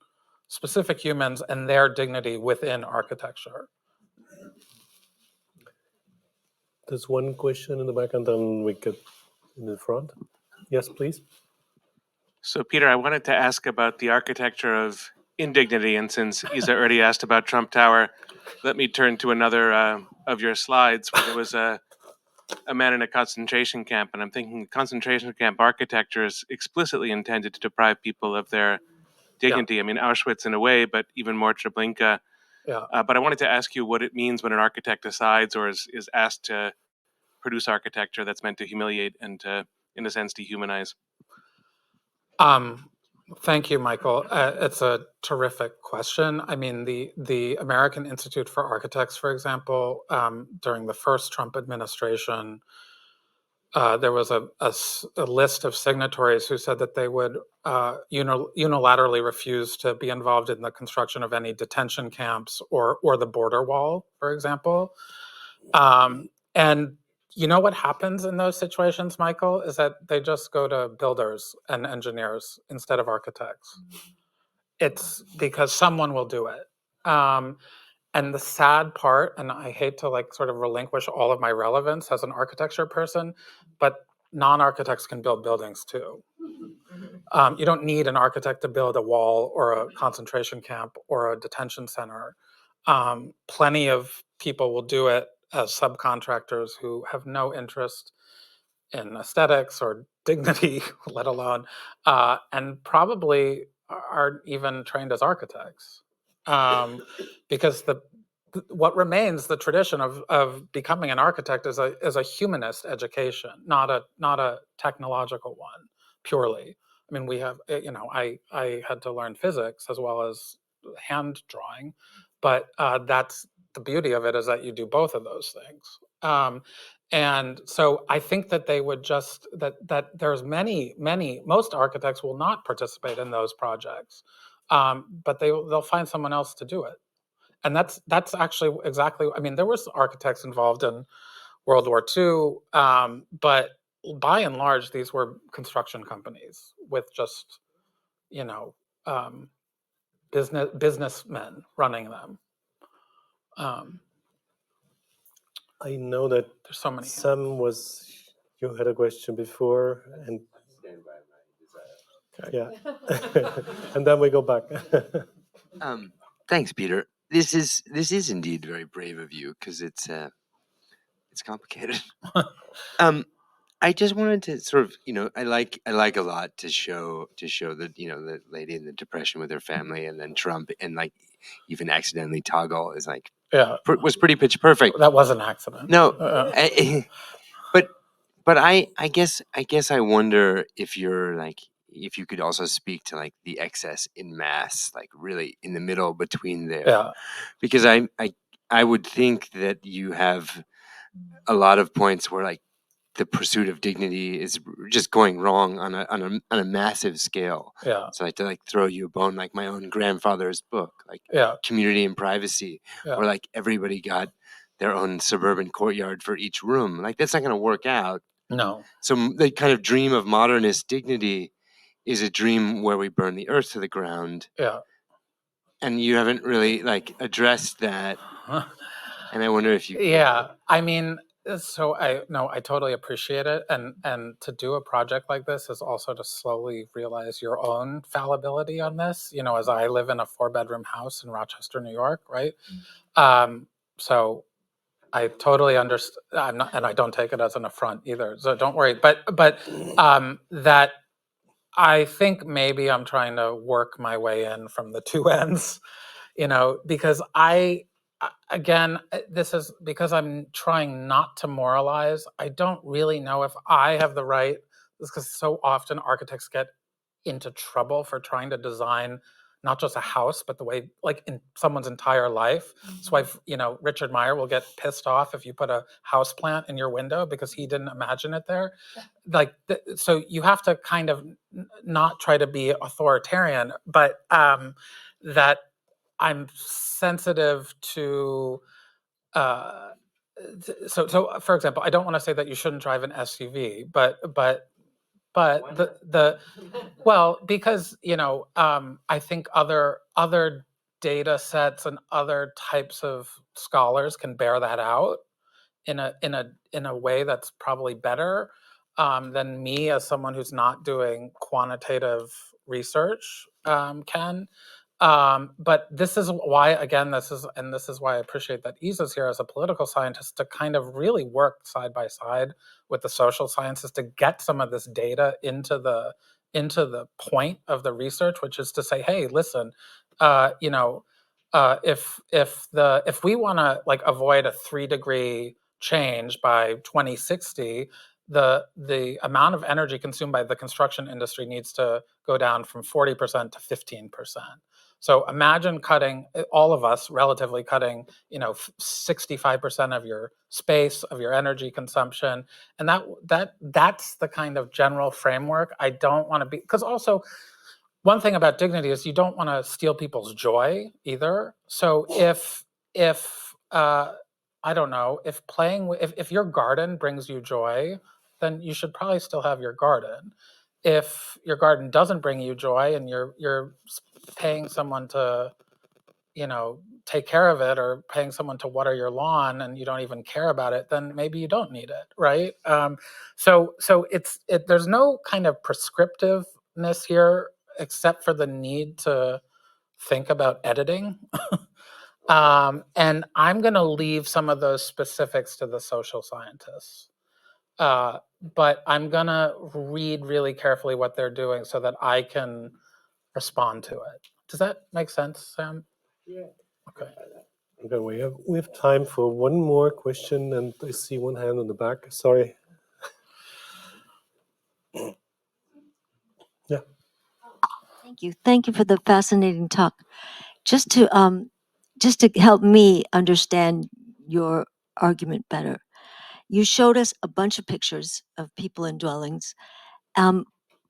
and their dignity within architecture. There's one question in the back, and then we get in the front. Yes, please. So, Peter, I wanted to ask about the architecture of indignity, and since Isa already asked about Trump Tower, let me turn to another of your slides where there was a man in a concentration camp, and I'm thinking concentration camp architecture is explicitly intended to deprive people of their dignity. Yeah. I mean, Auschwitz in a way, but even more Treblinka. Yeah. But I wanted to ask you what it means when an architect decides or is asked to produce architecture that's meant to humiliate and to, in a sense, dehumanize. Thank you, Michael. It's a terrific question. I mean, the American Institute for Architects, for example, during the first Trump administration, there was a list of signatories who said that they would unilaterally refuse to be involved in the construction of any detention camps or the border wall, for example. And you know what happens in those situations, Michael, is that they just go to builders and engineers instead of architects. It's because someone will do it. And the sad part, and I hate to sort of relinquish all of my relevance as an architecture person, but non-architects can build buildings too. You don't need an architect to build a wall or a concentration camp or a detention center. Plenty of people will do it as subcontractors who have no interest in aesthetics or dignity, let alone, and probably aren't even trained as architects. Because what remains, the tradition of becoming an architect is a humanist education, not a technological one purely. I mean, we have, I had to learn physics as well as hand drawing, but that's the beauty of it, is that you do both of those things. And so I think that they would just, that there's most architects will not participate in those projects, but they'll find someone else to do it. And that's actually exactly, I mean, there was architects involved in World War II, but by and large, these were construction companies with just, businessmen running them. I know that There's so many. Sam you had a question before, and yeah, and then we go back. Thanks, Peter. This is indeed very brave of you, because it's complicated. I just wanted to sort of, I like a lot to show that, the lady in the Depression with her family, and then Trump, and like even accidentally toggle is like, was pretty pitch perfect. That was an accident. No, but I guess I wonder if you're like, if you could also speak to like the excess in mass, like really in the middle between there. Yeah. Because I would think that you have a lot of points where like the pursuit of dignity is just going wrong on a massive scale. Yeah. So I had to like throw you a bone, like my own grandfather's book, like Community and Privacy, where like everybody got their own suburban courtyard for each room. Like that's not going to work out. No. So the kind of dream of modernist dignity is a dream where we burn the earth to the ground. Yeah. And you haven't really like addressed that. And I wonder if you. Yeah. I mean, so I totally appreciate it. And to do a project like this is also to slowly realize your own fallibility on this, as I live in a 4-bedroom house in Rochester, New York. Right. So I totally understand. I'm not, and I don't take it as an affront either. So don't worry. But that I think maybe I'm trying to work my way in from the two ends, because again, this is because I'm trying not to moralize. I don't really know if I have the right, because so often architects get into trouble for trying to design not just a house, but the way, like in someone's entire life. So Richard Meyer will get pissed off if you put a house plant in your window because he didn't imagine it there. So you have to kind of not try to be authoritarian, but that I'm sensitive to. So for example, I don't want to say that you shouldn't drive an SUV, but because I think other data sets and other types of scholars can bear that out in a way that's probably better than me as someone who's not doing quantitative research can. But this is why, again, this is why I appreciate that Isa's here as a political scientist, to kind of really work side by side with the social sciences to get some of this data into the point of the research, which is to say, hey, listen, if we want to like avoid a 3-degree change by 2060, the amount of energy consumed by the construction industry needs to go down from 40% to 15%. So imagine cutting, all of us relatively cutting, 65% of your space, of your energy consumption. And that's the kind of general framework. I don't want to be, because also one thing about dignity is you don't want to steal people's joy either. So if I don't know, if your garden brings you joy, then you should probably still have your garden. If your garden doesn't bring you joy and you're paying someone to take care of it, or paying someone to water your lawn and you don't even care about it, then maybe you don't need it, right? So there's no kind of prescriptiveness here except for the need to think about editing. And I'm going to leave some of those specifics to the social scientists. But I'm going to read really carefully what they're doing so that I can respond to it. Does that make sense, Sam? Yeah. Okay. Okay, we have time for one more question, and I see one hand on the back. Sorry. Yeah. Thank you for the fascinating talk. Just to help me understand your argument better, you showed us a bunch of pictures of people in dwellings.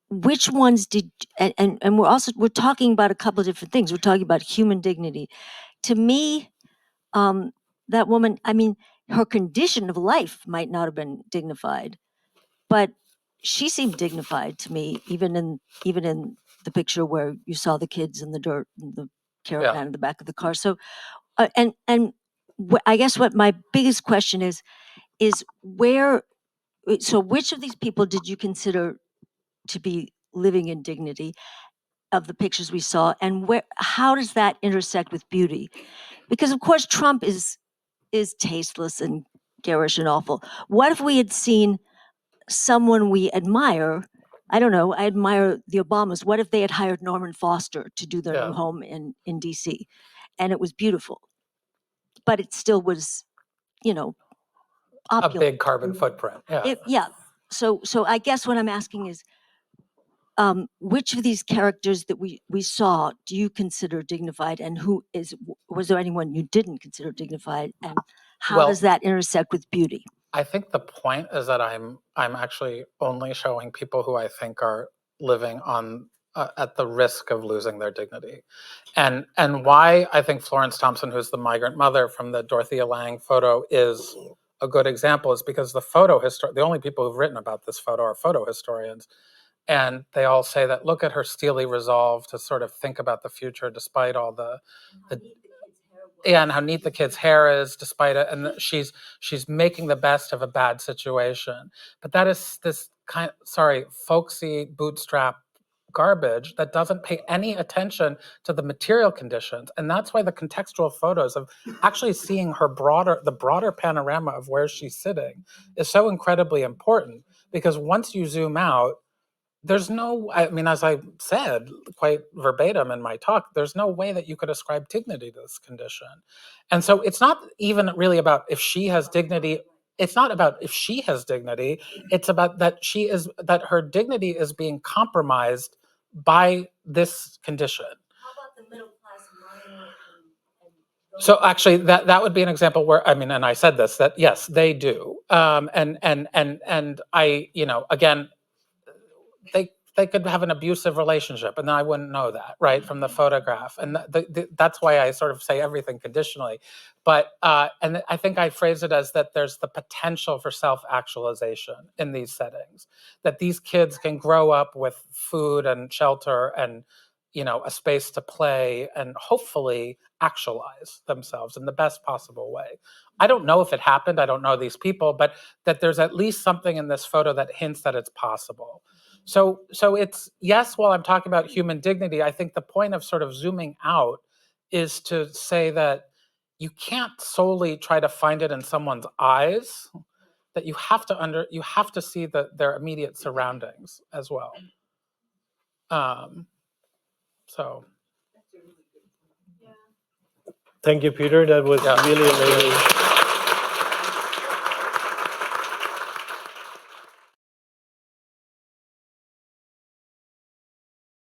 Which ones did, and we're talking about a couple of different things. We're talking about human dignity. To me, that woman, I mean, her condition of life might not have been dignified, but she seemed dignified to me, even in the picture where you saw the kids in the dirt, in the caravan in the back of the car. So, I guess what my biggest question is where. So, which of these people did you consider to be living in dignity of the pictures we saw, and how does that intersect with beauty? Because of course Trump is tasteless and garish and awful. What if we had seen someone we admire? I don't know, I admire the Obamas. What if they had hired Norman Foster to do their new home in DC, and it was beautiful, but it still was, opulent. A big carbon footprint. So I guess what I'm asking is, which of these characters that we saw do you consider dignified, and was there anyone you didn't consider dignified, and how does that intersect with beauty? I think the point is that I'm actually only showing people who I think are living on at the risk of losing their dignity, and why I think Florence Thompson, who's the migrant mother from the Dorothea Lange photo, is a good example, is because the only people who've written about this photo are photo historians. And they all say that, look at her steely resolve to sort of think about the future despite all the and how neat the kid's hair is despite it. And she's making the best of a bad situation. But that is this folksy bootstrap garbage that doesn't pay any attention to the material conditions. And that's why the contextual photos of actually seeing the broader panorama of where she's sitting is so incredibly important, because once you zoom out, as I said quite verbatim in my talk, there's no way that you could ascribe dignity to this condition. And so it's not even really about if she has dignity. It's not about if she has dignity. It's about that her dignity is being compromised by this condition. How about the middle class minor? So actually, that would be an example where, and I said this, that yes, they do. And I, again, they could have an abusive relationship, and then I wouldn't know that, right, from the photograph. And that's why I sort of say everything conditionally. But and I think I phrase it as that there's the potential for self-actualization in these settings, that these kids can grow up with food and shelter and a space to play and hopefully actualize themselves in the best possible way. I don't know if it happened. I don't know these people, but that there's at least something in this photo that hints that it's possible. So it's, yes, while I'm talking about human dignity, I think the point of sort of zooming out is to say that you can't solely try to find it in someone's eyes, that you have to see their immediate surroundings as well. So. Thank you, Peter. That was really amazing.